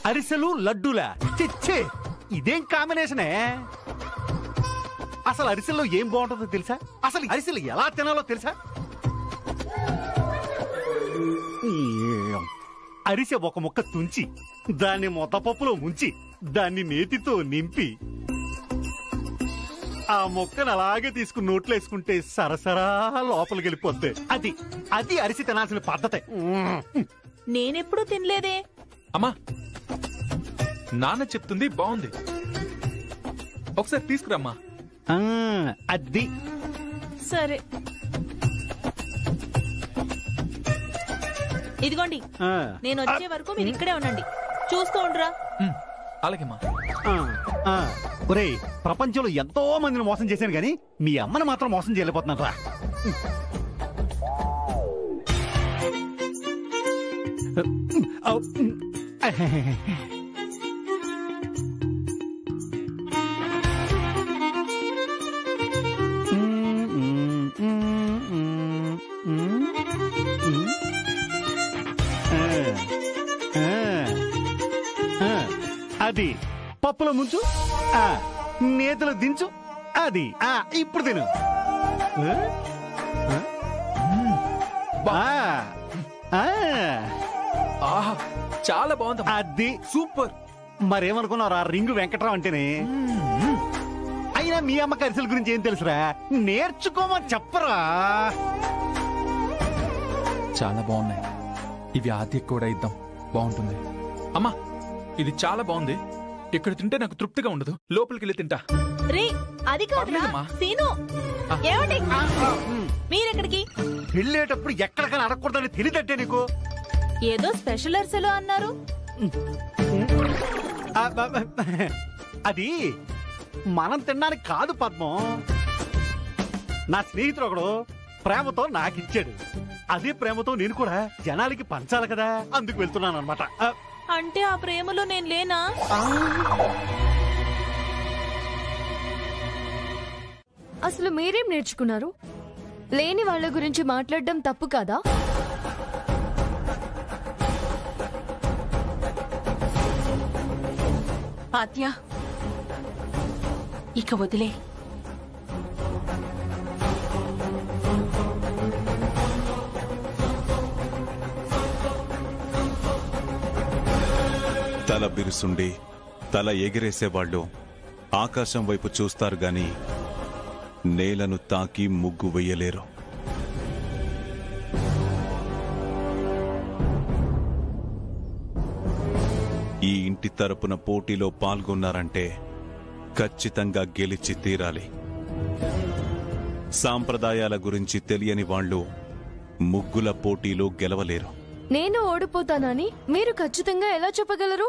అరిసెలు లడ్డూలా? చిచ్చే, ఇదేం కాంబినేషనే? అసలు అరిసెల్లో ఏం బాగుంటుందో తెలుసా? అసలు అరిసెలు ఎలా తినాలో తెలుసా? అరిసె ఒక ముక్క తుంచి దాన్ని మొత్తపప్పులో ముంచి దాన్ని నేతితో నింపి ఆ మొక్కను అలాగే తీసుకుని నోట్లో వేసుకుంటే సరసరా లోపలికి వెళ్ళిపోద్ది. అది అది అరిసె తినాల్సిన పద్ధతే. నేనెప్పుడు తినలేదే. అమ్మా, నాన్న చెప్తుంది బాగుంది, ఒకసారి తీసుకురమ్మా. అది సరే, ఇదిగోండి. నేను వచ్చే వరకు మీరు ఇక్కడే ఉండండి, చూస్తూ ఉండరా. అలాగేమ్మా. ఒరేయ్, ప్రపంచంలో ఎంతో మందిని మోసం చేశాను గాని మీ అమ్మని మాత్రం మోసం చేయలేకపోతున్నాను రా. అది పప్పులో ముంచు, నేతలో దించు. అది ఇప్పుడు తిను. చాలా బాగుంది. అది సూపర్. మరేమనుకున్నారా రింగు వెంకట్రావు అంటేనే? అయినా మీ అమ్మకి అరిసెల గురించి ఏం తెలుసురా? నేర్చుకోమని చెప్పరా? చాలా బాగున్నాయి. ఇవి ఆద్యకు కూడా ఇద్దాం, బాగుంటుంది. అమ్మా, ఇది చాలా బాగుంది. ఇక్కడ తింటే నాకు తృప్తిగా ఉండదు, లోపలికి వెళ్ళి తింటా. రే, అది కాదురా సీను. ఏమండి మీరెక్కడికి? వెళ్ళేటప్పుడు ఎక్కడికైనా అడగకూడదని తెలియదట్టే నీకు? ఏదో స్పెషల్ అరిసెలు అన్నారు. అది మనం తినడానికి కాదు పద్మం. నా స్నేహితుడు ఒకడు ప్రేమతో నాకిచ్చాడు. అదే ప్రేమతో నేను కూడా జనాలకి పంచాలి కదా, అందుకు వెళ్తున్నాను అనమాట. అంటే ఆ ప్రేమలో నేను లేనా? అసలు మీరేం నేర్చుకున్నారు? లేని వాళ్ళ గురించి మాట్లాడడం తప్పు కాదా? ఆద్య, ఇక వదిలే. తల బిరుసుండి తల ఎగిరేసేవాళ్ళు ఆకాశం వైపు చూస్తారు గాని నేలను తాకి ముగ్గు వెయ్యలేరు. ఈ ఇంటి తరపున పోటీలో పాల్గొన్నారంటే ఖచ్చితంగా గెలిచి తీరాలి. సాంప్రదాయాల గురించి తెలియని వాళ్ళు ముగ్గుల పోటీలో గెలవలేరు. నేను ఓడిపోతానని మీరు ఖచ్చితంగా ఎలా చెప్పగలరు?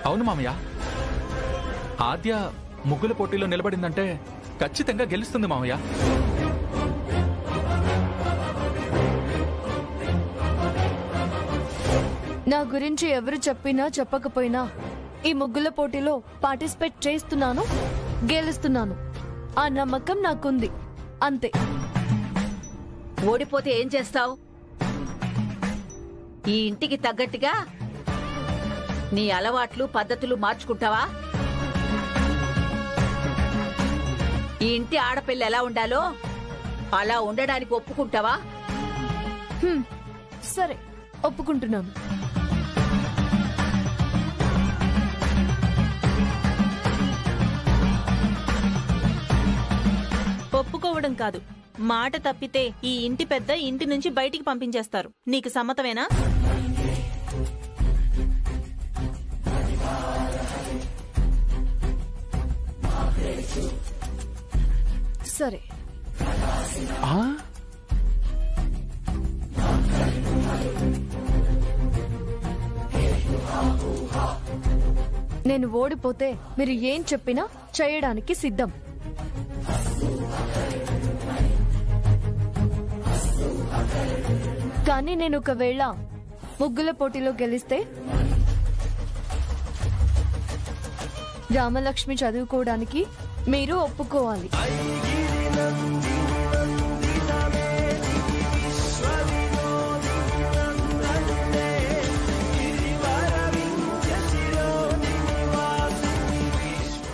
అవును మామయ్య, ఆద్య ముగ్గుల పోటీలో నిలబడిందంటే ఖచ్చితంగా గెలుస్తుంది మామయ్య. నా గురించి ఎవరు చెప్పినా చెప్పకపోయినా ఈ ముగ్గుల పోటీలో పార్టిసిపేట్ చేస్తున్నాను, గెలుస్తున్నాను. ఆ నమ్మకం నాకుంది, అంతే. ఓడిపోతే ఏం చేస్తావు? ఈ ఇంటికి తగ్గట్టుగా నీ అలవాట్లు పద్ధతులు మార్చుకుంటావా? ఈ ఇంటి ఆడపిల్ల ఎలా ఉండాలో అలా ఉండడానికి ఒప్పుకుంటావా? సరే, ఒప్పుకుంటున్నాను. ఒప్పుకోవడం కాదు, మాట తప్పితే ఈ ఇంటి పెద్ద ఇంటి నుంచి బయటికి పంపించేస్తారు. నీకు సమ్మతమేనా? సరే. నేను ఓడిపోతే మీరు ఏం చెప్పినా చేయడానికి సిద్ధం. కానీ నేను ఒకవేళ ముగ్గుల పోటీలో గెలిస్తే రామలక్ష్మి చదువుకోవడానికి మీరు ఒప్పుకోవాలి.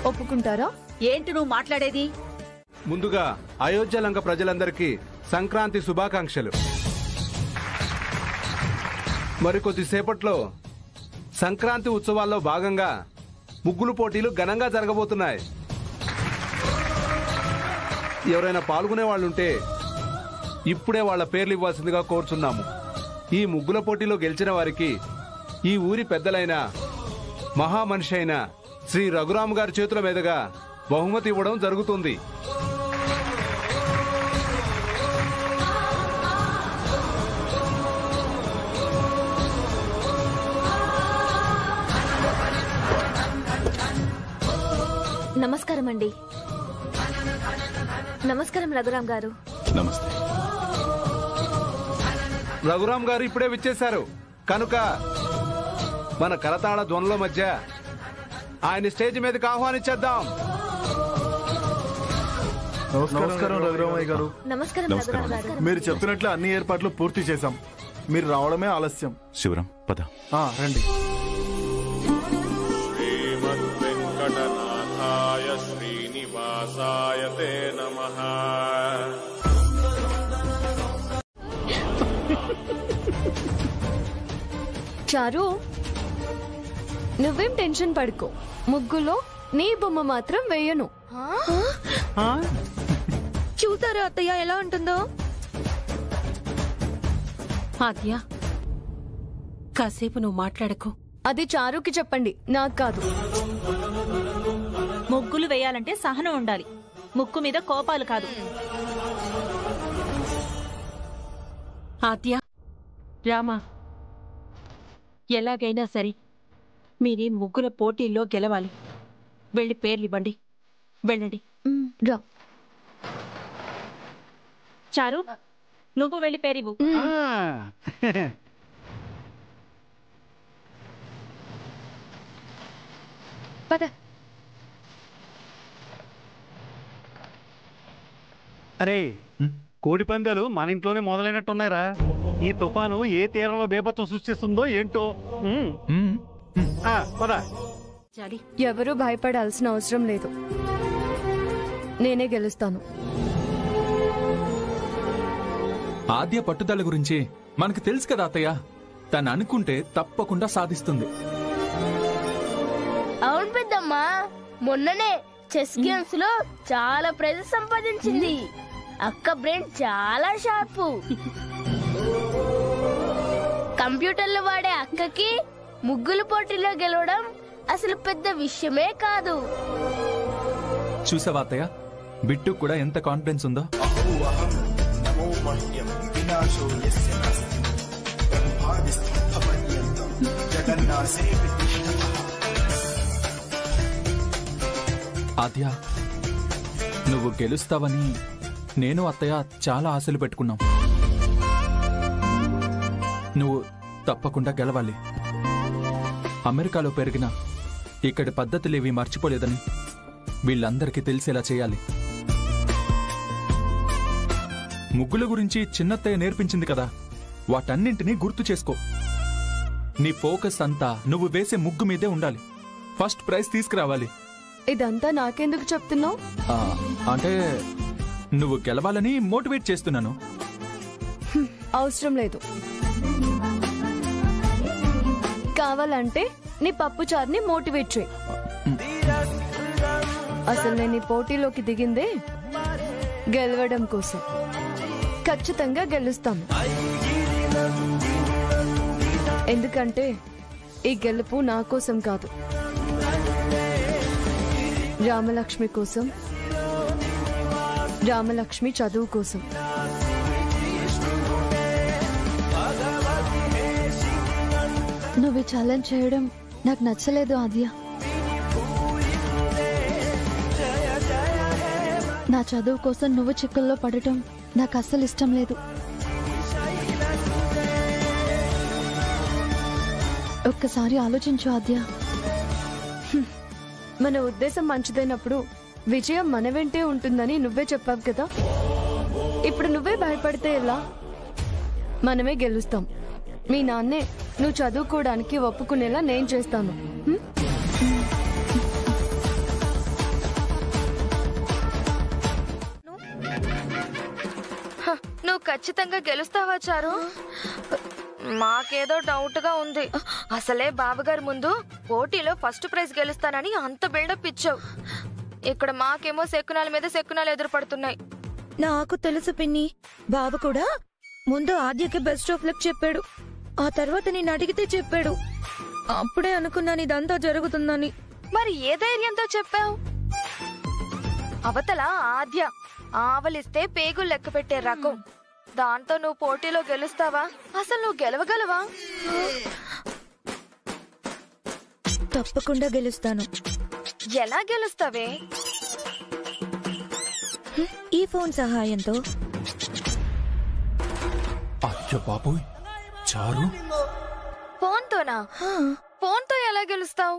ఒప్పుకుంటారా? ఏంటి నువ్వు మాట్లాడేది? ముందుగా అయోధ్య లంక ప్రజలందరికీ సంక్రాంతి శుభాకాంక్షలు. మరికొద్దిసేపట్లో సంక్రాంతి ఉత్సవాల్లో భాగంగా ముగ్గులు పోటీలు ఘనంగా జరగబోతున్నాయి. ఎవరైనా పాల్గొనే వాళ్ళుంటే ఇప్పుడే వాళ్ళ పేర్లు ఇవ్వాల్సిందిగా కోరుచున్నాము. ఈ ముగ్గుల పోటీలో గెలిచిన వారికి ఈ ఊరి పెద్దలైన మహామనిషి అయిన శ్రీ రఘురామ్ గారి చేతుల మీదుగా బహుమతి ఇవ్వడం జరుగుతుంది. నమస్కారం అండి. నమస్కారం రఘురామ్ గారు. నమస్తే. రఘురామ్ గారు ఇప్పుడే విచ్చేశారు కనుక మన కరతాళ ధ్వనుల మధ్య ఆయన స్టేజ్ మీదకి ఆహ్వానించేద్దాం. నమస్కారం రఘురామయ్య గారు. నమస్కారం రఘురామ్ గారు. మీరు చెప్పినట్లు అన్ని ఏర్పాట్లు పూర్తి చేశాం. మీరు రావడమే ఆలస్యం. శివరాం పద. రండి. శ్రీమద్వెంకటనాథాయ శ్రీనివాసాయ తే నమః. చారు, నువ్వేం టెన్షన్ పడుకో. ముగ్గులో నీ బొమ్మ మాత్రం వేయను. చూసారా అత్తయ్య ఎలా ఉంటుందో? ఆద్య, కాసేపు నువ్వు మాట్లాడకు. అది చారుకి చెప్పండి, నాకు కాదు. ముగ్గులు వేయాలంటే సహనం ఉండాలి, ముక్కు మీద కోపాలు కాదు. ఆద్య, రామా, ఎలాగైనా సరే మీరీ ముగ్గుల పోటీల్లో గెలవాలి. వెళ్ళి పేర్లు ఇవ్వండి. వెళ్ళండి. రా చారు, నువ్వు వెళ్ళి పేరివ్వు. పద. అరే, కోడి పందాలు మన ఇంట్లోనే మొదలైనట్టున్నాయిరా. ఈ తుఫాను ఏ తీరంలో బేభత్సం సృష్టిస్తుందో ఏంటో. పద. ఎవరూ భయపడాల్సిన అవసరం లేదు. నేనే గెలుస్తాను. ఆద్య పట్టుదల గురించి మనకు తెలుసు కదా అత్తయ్య. తను అనుకుంటే తప్పకుండా సాధిస్తుంది. అవును పెద్దమ్మా, మొన్ననే చెస్ గేమ్స్ లో చాలా ప్రైజెస్ సంపాదించింది. అక్క బ్రెయిన్ చాలా షార్ప్. కంప్యూటర్లు వాడే అక్కకి ముగ్గుల పోటీలో గెలవడం అసలు పెద్ద విషయమే కాదు. చూసావా అత్తయ్య, బిట్టు కూడా ఎంత కాన్ఫిడెన్స్ ఉందో. ఆద్య, నువ్వు గెలుస్తావని నేను అత్తయ్య చాలా ఆశలు పెట్టుకున్నాం. నువ్వు తప్పకుండా గెలవాలి. అమెరికాలో పెరిగిన ఇక్కడి పద్ధతులేవి మర్చిపోలేదని వీళ్ళందరికీ తెలిసేలా చేయాలి. ముగ్గుల గురించి చిన్నత్తయ్య నేర్పించింది కదా, వాటన్నింటినీ గుర్తు చేసుకో. నీ ఫోకస్ అంతా నువ్వు వేసే ముగ్గు మీదే ఉండాలి. ఫస్ట్ ప్రైజ్ తీసుకురావాలి. ఇదంతా నాకెందుకు చెప్తున్నావు? అంటే నువ్వు గెలవాలని మోటివేట్ చేస్తున్నాను. అవసరం లేదు. కావాలంటే నీ పప్పు చారుని మోటివేట్ చేయి. అసలు నేను ఈ పోటీలోకి దిగిందే గెలవడం కోసం. ఖచ్చితంగా గెలుస్తాను. ఎందుకంటే ఈ గెలుపు నా కోసం కాదు, రామలక్ష్మి కోసం, రామలక్ష్మి చదువు కోసం. నువ్వు ఛాలెంజ్ చేయడం నాకు నచ్చలేదు ఆద్య. నా చదువు కోసం నువ్వు చిక్కుల్లో పడటం నాకు అస్సలు ఇష్టం లేదు. ఒక్కసారి ఆలోచించు ఆద్య. మన ఉద్దేశం మంచిదైనప్పుడు విజయం మన వెంటే ఉంటుందని నువ్వే చెప్పావు కదా. ఇప్పుడు నువ్వే భయపడితే ఎలా? మనమే గెలుస్తాం. మీ నాన్నే నువ్వు చదువుకోవడానికి ఒప్పుకునేలా నేను చేస్తాను. నువ్వు ఖచ్చితంగా గెలుస్తావా చారు? మాకేదో డౌట్ గా ఉంది. అసలే బావగారి ముందు పోటీలో ఫస్ట్ ప్రైజ్ గెలుస్తానని అంత బిల్డప్ ఇచ్చావు. ఇక్కడ మాకేమో శకునాల మీద శకునాలు ఎదురుపడుతున్నాయి. నాకు తెలుసు పిన్ని. బావ కూడా ముందు ఆద్యకి బెస్ట్ ఆఫ్ లక్ చెప్పాడు. ఆ తర్వాత నేను అడిగితే చెప్పాడు. అప్పుడే అనుకున్నాను ఇదంతా జరుగుతుందని. మరి ఏ ధైర్యంతో చెప్పావు? అవతల ఆద్య ఆవలిస్తే పేగులు లెక్క పెట్టే రకం. దాంతో నువ్వు పోటీలో గెలుస్తావా? అసలు నువ్వు గెలవగలవా? తప్పకుండా గెలుస్తాను. ఎలా గెలుస్తావే? ఈ ఫోన్ సహాయంతో. అయ్యో బాబోయ్, చారు ఫోన్తోనా? ఫోన్తో ఎలా గెలుస్తావు?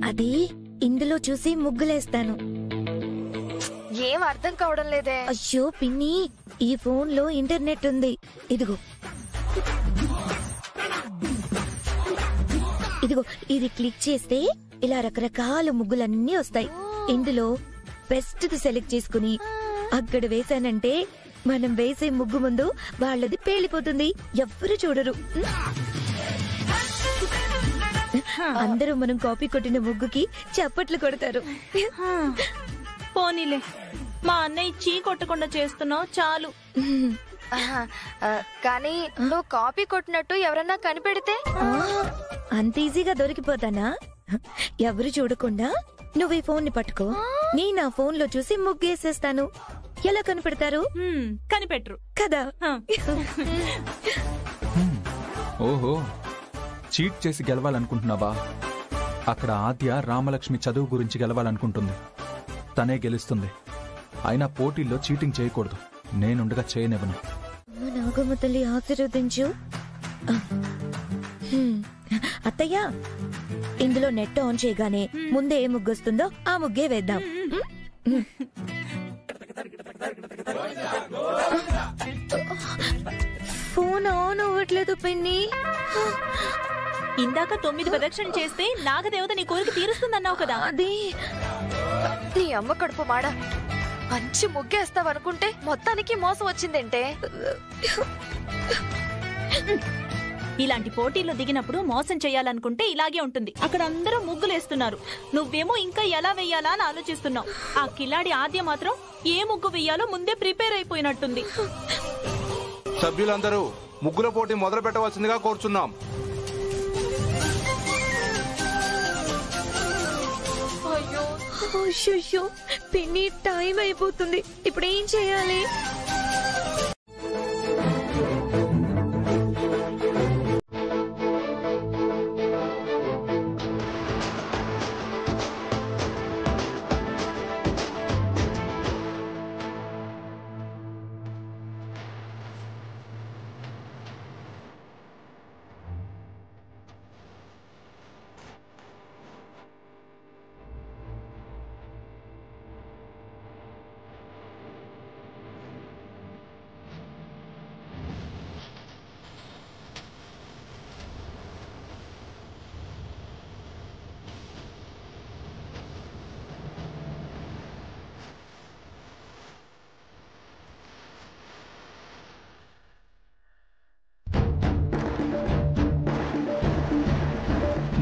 అది ఇందులో చూసి ముగ్గులేస్తాను. ఏం అర్థం కావడం లేదే. అయ్యో పిన్ని, ఈ ఫోన్ లో ఇంటర్నెట్ ఉంది. ఇదిగో ఇదిగో ఇది క్లిక్ చేస్తే ఇలా రకరకాల ముగ్గులన్నీ వస్తాయి. ఇందులో బెస్ట్ సెలెక్ట్ చేసుకుని అక్కడ వేసానంటే మనం వేసే ముగ్గు ముందు వాళ్ళది పేలిపోతుంది. ఎవ్వరు చూడరు. అందరూ మనం కాపీ కొట్టిన ముగ్గుకి చప్పట్లు కొడతారు. పోనీలే, మా అన్నయ్య చీ కొట్టకుండా చేస్తున్నావు చాలు. కానీ నువ్వు కాపీ కొట్టినట్టు ఎవరన్నా కనిపెడితే? అంత ఈజీగా దొరికిపోతానా? ఎవరు చూడకుండా నువ్వు ఈ ఫోన్ ని పట్టుకో, నేను ఆ ఫోన్ లో చూసి ముగ్గేసేస్తాను. ఎలా కనిపెడతారు? కనిపెట్టరు కదా. ఓహో, చీట్ చేసి గెలవాలనుకుంటున్నావా? అక్కడ ఆద్య రామలక్ష్మి చదువు గురించి గెలవాలనుకుంటుంది. తనే గెలుస్తుంది. అయినా పోటీల్లో చీటింగ్ చేయకూడదు. నేనుండగా చేయనివ్వను. నాగమ్మ తల్లి ఆశీర్వదించు. అత్తయ్య, ఇందులో నెట్ ఆన్ చేయగానే ముందే ఏ ముగ్గు వస్తుందో ఆ ముగ్గే వేద్దాం. ఫోన్ ఆన్ అవ్వట్లేదు పిన్ని. ఇందాక 9 ప్రదక్షిణ చేస్తే నాగదేవత నీ కోరిక తీరుస్తుందన్నావు కదా. అది నీ అమ్మ కడుపు మాడ. మంచి ముగ్గేస్తావనుకుంటే మొత్తానికి మోసం వచ్చిందంటే. ఇలాంటి పోటీల్లో దిగినప్పుడు మోసం చేయాలనుకుంటే ఇలాగే ఉంటుంది. అక్కడ అందరూ ముగ్గులేస్తున్నారు, నువ్వేమో ఇంకా ఎలా వెయ్యాలా అని ఆలోచిస్తున్నావు. ఆ కిలాడి ఆద్య మాత్రం ఏ ముగ్గు వెయ్యాలో ముందే ప్రిపేర్ అయిపోయినట్టుంది. సభ్యులందరూ ముగ్గుల పోటీ మొదలు పెట్టవలసిందిగా కోరుచున్నాం. అయ్యో పిన్ని, టైం అయిపోతుంది. ఇప్పుడు ఏం చేయాలి?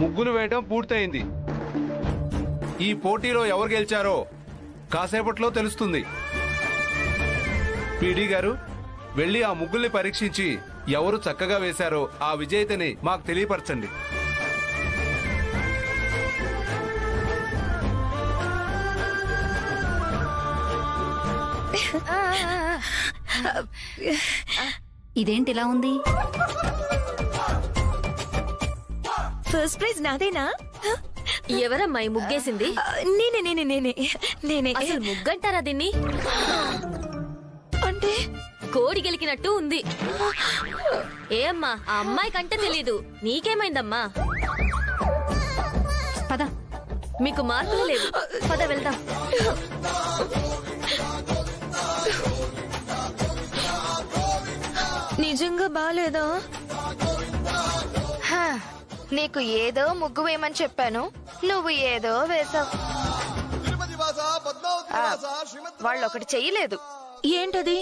ముగ్గులు వేయటం పూర్తయింది. ఈ పోటీలో ఎవరు గెలిచారో కాసేపట్లో తెలుస్తుంది. పీడీ గారు, వెళ్లి ఆ ముగ్గుల్ని పరీక్షించి ఎవరు చక్కగా వేశారో ఆ విజేతని మాకు తెలియపరచండి. ఇదేంటి ఇలా ఉంది? ఫస్ట్ ప్రైజ్ నాదేనా? ఎవరమ్మా ఈ ముగ్గేసింది? నేనే. అసలు ముగ్గంటారా దీన్ని? అంటే కోడి గెలికినట్టు ఉంది. ఏ అమ్మా, ఆ అమ్మాయి కంటే తెలీదు, నీకేమైందమ్మా? పద, మీకు మార్కులు లేవు, పద వెళ్దాం. నిజంగా బాలేదా? నీకు ఏదో ముగ్గు వేయమని చెప్పాను, నువ్వు ఏదో వేసావు. వాళ్ళు ఒకటి చెయ్యలేదు. ఏంటది?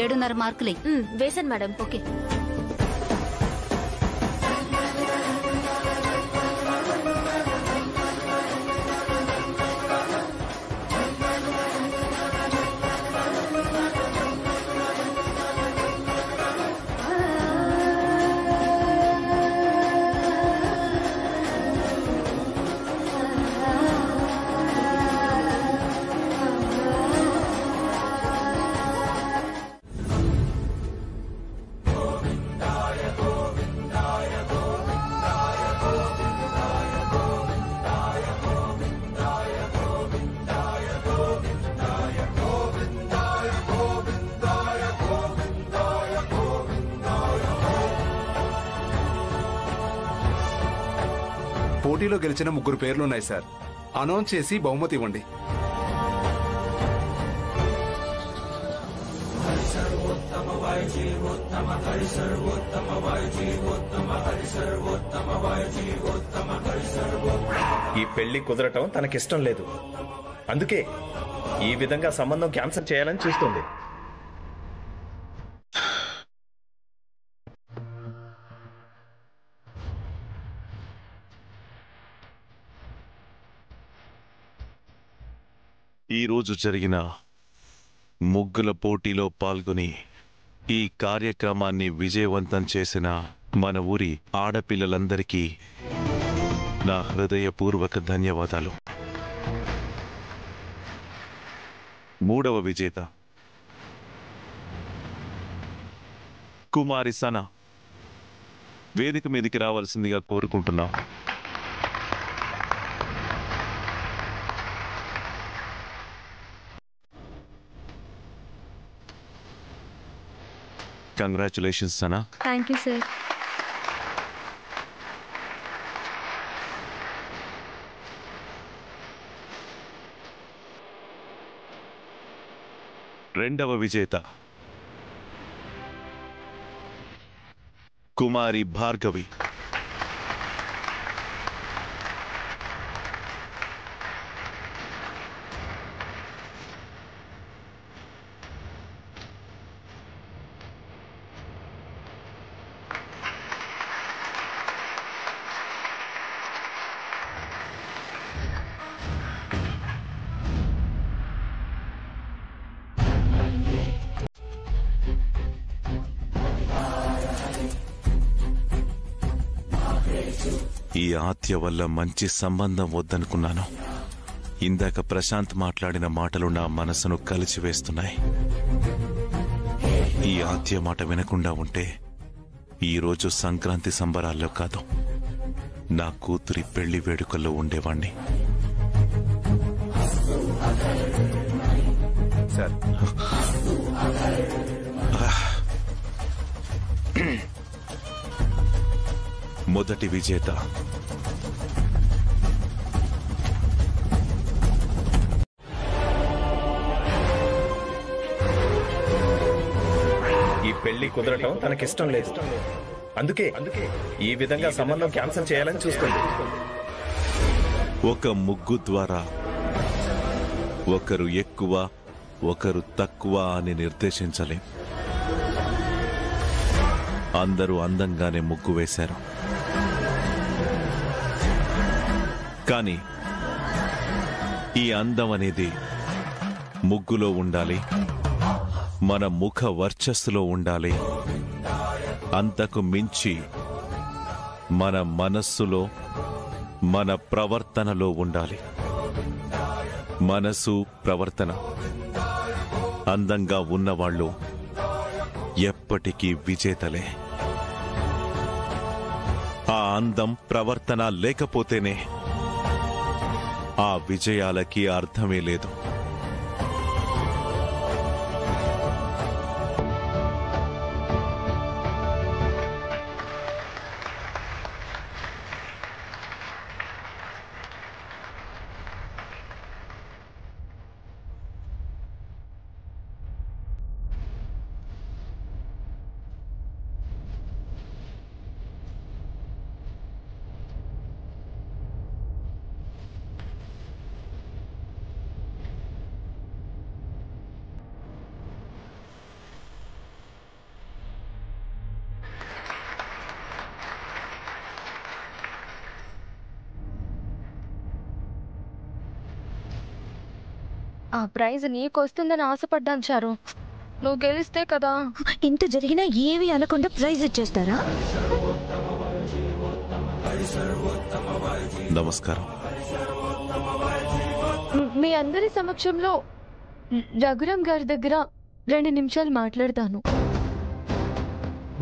ఏడున్నర మార్కులే. వేశాను మేడం. ఓకే. పోటీలో గెలిచిన 3 పేర్లున్నాయి సార్. అనౌన్స్ చేసి బహుమతి ఇవ్వండి. ఈ పెళ్లి కుదరటం తనకిష్టం లేదు, అందుకే ఈ విధంగా సంబంధం క్యాన్సిల్ చేయాలని చూస్తుంది. ఈరోజు జరిగిన ముగ్గుల పోటీలో పాల్గొని ఈ కార్యక్రమాన్ని విజయవంతం చేసిన మన ఊరి ఆడపిల్లలందరికీ నా హృదయపూర్వక ధన్యవాదాలు. 3వ విజేత కుమారి సన, వేదిక మీదకి రావాల్సిందిగా కోరుకుంటున్నాం. Congratulations Sana. Thank you sir. రెండవ విజేత కుమారి భార్గవి. ఈ ఆత్య వల్ల మంచి సంబంధం వద్దనుకున్నాను. ఇందాక ప్రశాంత్ మాట్లాడిన మాటలు నా మనసును కలిచివేస్తున్నాయి. ఈ ఆత్య మాట వినకుండా ఉంటే ఈరోజు సంక్రాంతి సంబరాల్లో కాదు, నా కూతురి పెళ్లి వేడుకల్లో ఉండేవాణ్ణి. సార్, మొదటి విజేత ఈ పెళ్లి కుదరటం తనకిష్టం లేదు, అందుకే ఈ విధంగా సంబంధం క్యాన్సిల్ చేయాలని చూస్తుంది. ఒక ముగ్గు ద్వారా ఒకరు ఎక్కువ ఒకరు తక్కువ అని నిర్దేశించలేం. అందరూ అందంగానే ముగ్గు వేశారు, కానీ ఈ అందం అనేది ముగ్గులో ఉండాలి, మన ముఖ వర్చస్సులో ఉండాలి. అంతకు మించి మన మనస్సులో, మన ప్రవర్తనలో ఉండాలి. మనసు, ప్రవర్తన అందంగా ఉన్నవాళ్ళు ఎప్పటికీ విజేతలే. ఆ అందం ప్రవర్తన లేకపోతేనే ఆ విజయాలకి అర్థమే లేదు. ఆ ప్రైజ్ నీకొస్తుందని ఆశపడ్డాను చారు. నువ్వు గెలిస్తే కదా. ఇంత జరిగినా ఏమీ అనకుండా ప్రైజ్ ఇచ్చేస్తారా? నమస్కారం. మీ అందరి సమక్షంలో రఘురాం గారి దగ్గర 2 నిమిషాలు మాట్లాడతాను.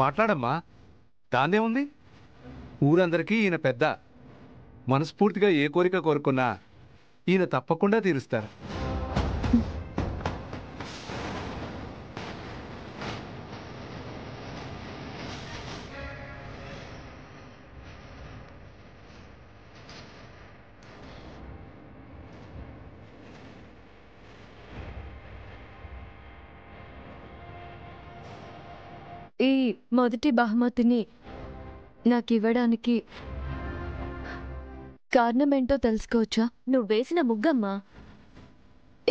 మాట్లాడమ్మా, దాందేముంది? ఊరందరికీ ఈయన పెద్ద. మనస్ఫూర్తిగా ఏ కోరిక కోరుకున్నా ఈయన తప్పకుండా తీరుస్తారు. ఈ మొదటి బహుమతిని నాకు ఇవ్వడానికి కారణమేంటో తెలుసుకోవచ్చా? నువ్వు వేసిన ముగ్గమ్మా.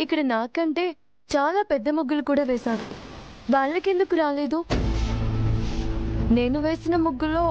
ఇక్కడ నాకంటే చాలా పెద్ద ముగ్గులు కూడా వేశారు. వాళ్ళకెందుకు రాలేదు? నేను వేసిన ముగ్గులో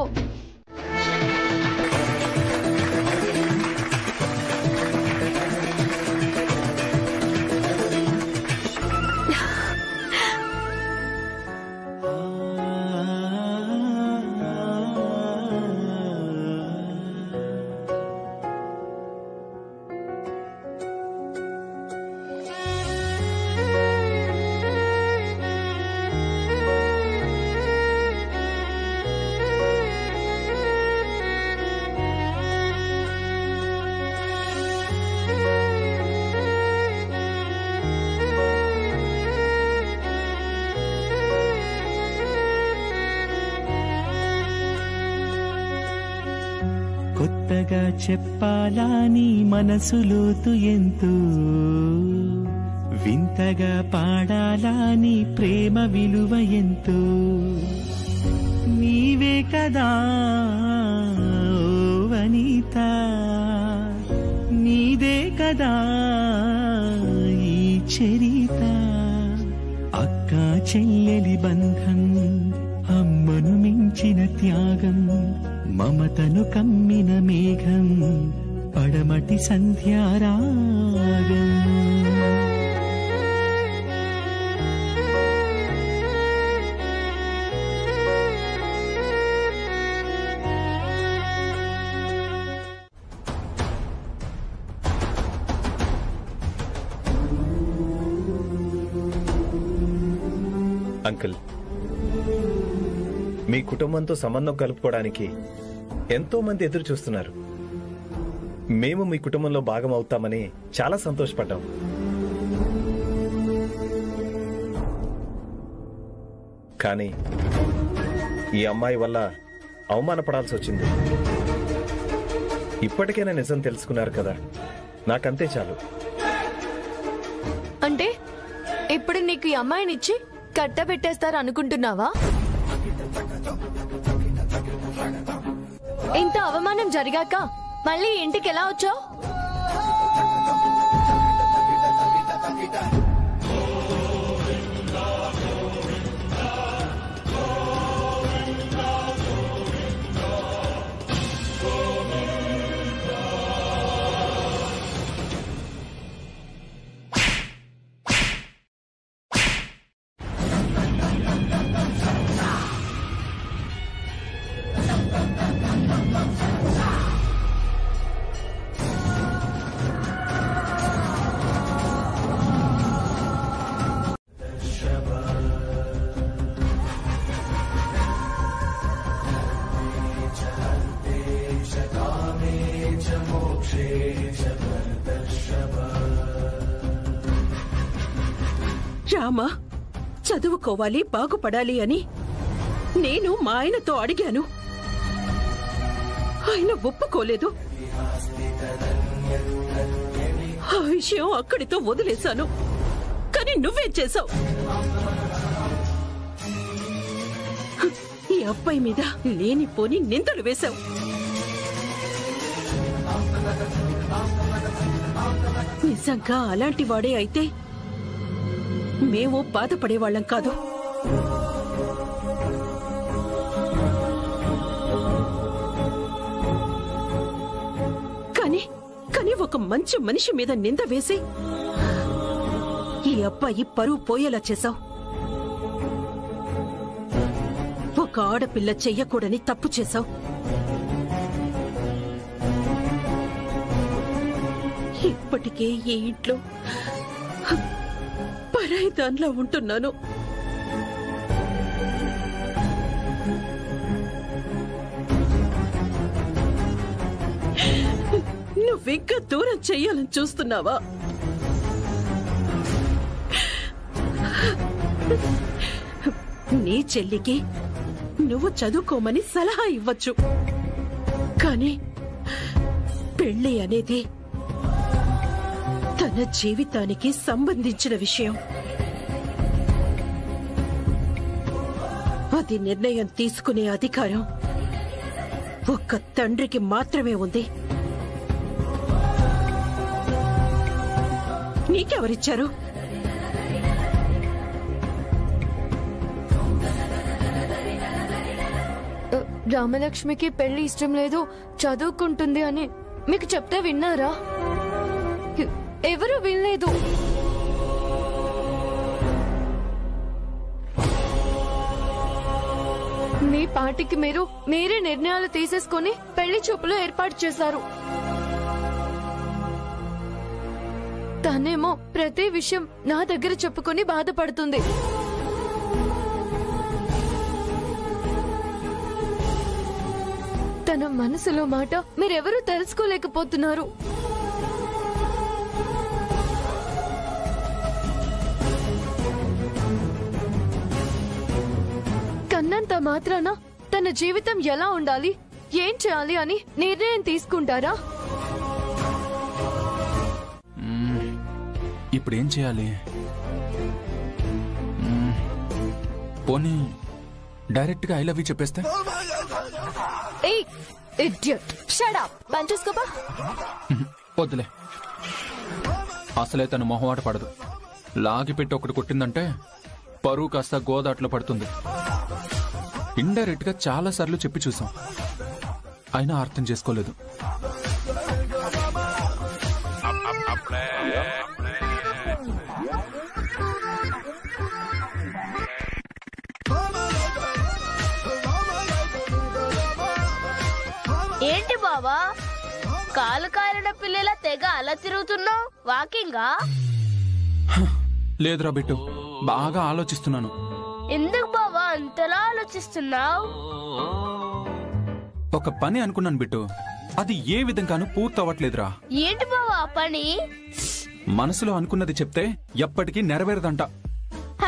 కొత్తగా చెప్పాలా నీ మనసులోతు ఎంతో, వింతగా పాడాలా నీ ప్రేమ విలువ ఎంతో. నీవే కదా ఓ వనిత, నీదే కదా ఈ చరిత. అక్క చెల్లెలి బంధం, అమ్మను మించిన త్యాగం, మమతను కమ్మిన మేఘం, పడమటి సంధ్యారాగం. అంకుల్, మీ కుటుంబంతో సంబంధం కలుపుకోవడానికి ఎంతో మంది ఎదురు చూస్తున్నారు. మేము మీ కుటుంబంలో భాగం అవుతామని చాలా సంతోషపడ్డాం. కానీ ఈ అమ్మాయి వల్ల అవమానపడాల్సి వచ్చింది. ఇప్పటికైనా నిజం తెలుసుకున్నారు కదా, నాకంతే చాలు. అంటే ఇప్పుడు నీకు ఈ అమ్మాయినిచ్చి కట్టబెట్టేస్తారు అనుకుంటున్నావా? ఇంత అవమానం జరిగాక మళ్ళీ ఇంటికి ఎలా వచ్చావు? రామ చదువుకోవాలి, బాగుపడాలి అని నేను మా ఆయనతో అడిగాను. ఆయన ఒప్పుకోలేదు. ఆ విషయం అక్కడితో వదిలేశాను. కానీ నువ్వేం చేశావు? ఈ అబ్బాయి మీద లేనిపోని నిందలు వేశావు. నిజంగా అలాంటి వాడే అయితే మేము బాధపడేవాళ్ళం కాదు. కానీ ఒక మంచి మనిషి మీద నింద వేసి ఈ అబ్బాయి పరువు పోయేలా చేశావు. ఒక ఆడపిల్ల చెయ్యకూడని తప్పు చేశావు. ఇప్పటికే ఈ ఇంట్లో పరాయి దానిలో ఉంటున్నాను. నువ్వింకా దూరం చెయ్యాలని చూస్తున్నావా? నీ చెల్లికి నువ్వు చదువుకోమని సలహా ఇవ్వచ్చు, కానీ పెళ్లి అనేది తన జీవితానికి సంబంధించిన విషయం. అది నిర్ణయం తీసుకునే అధికారం ఒక్క తండ్రికి మాత్రమే ఉంది. నీకెవరిచ్చారు? రామలక్ష్మికి పెళ్లి ఇష్టం లేదు, చదువుకుంటుంది అని మీకు చెప్తే విన్నారా? ఎవరు వినలేదు. మీ పార్టీకి మీరే నిర్ణయాలు తీసేసుకొని పెళ్లి చూపులు ఏర్పాటు చేశారు. తనేమో ప్రతి విషయం నా దగ్గర చెప్పుకొని బాధపడుతుంది. తన మనసులో మాట మీరెవరూ తెలుసుకోలేకపోతున్నారు. కన్నంత మాత్రాన తన జీవితం ఎలా ఉండాలి, ఏం చేయాలి అని నిర్ణయం తీసుకుంటారా? ఇప్పుడేం చేయాలి? పోనీ డైరెక్ట్ గా ఐ లవ్ యూ చెప్పేస్తే? వద్దులే, అసలే తను మొహమాట పడదు. లాగి పెట్టి ఒకటి కొట్టిందంటే పరువు కాస్త గోదాట్లో పడుతుంది. ఇండైరెక్ట్ గా చాలా సార్లు చెప్పి చూసాం, అయినా అర్థం చేసుకోలేదు. ఏంటి బావా, కాలు కాలిన పిల్లల తెగ అలా తిరుగుతున్నావు? వాకింగా? లేదురా బిట్టు, బాగా ఆలోచిస్తున్నాను. ఎందుకు బావా అంతలా ఆలోచిస్తున్నావు? ఒక పని అనుకున్నాను బిట్టు, అది ఏ విధంగానూ పూర్తవట్లేదురా. ఏంటి బావా పని? మనసులో అనుకున్నది చెప్తే ఎప్పటికీ నెరవేరదంట.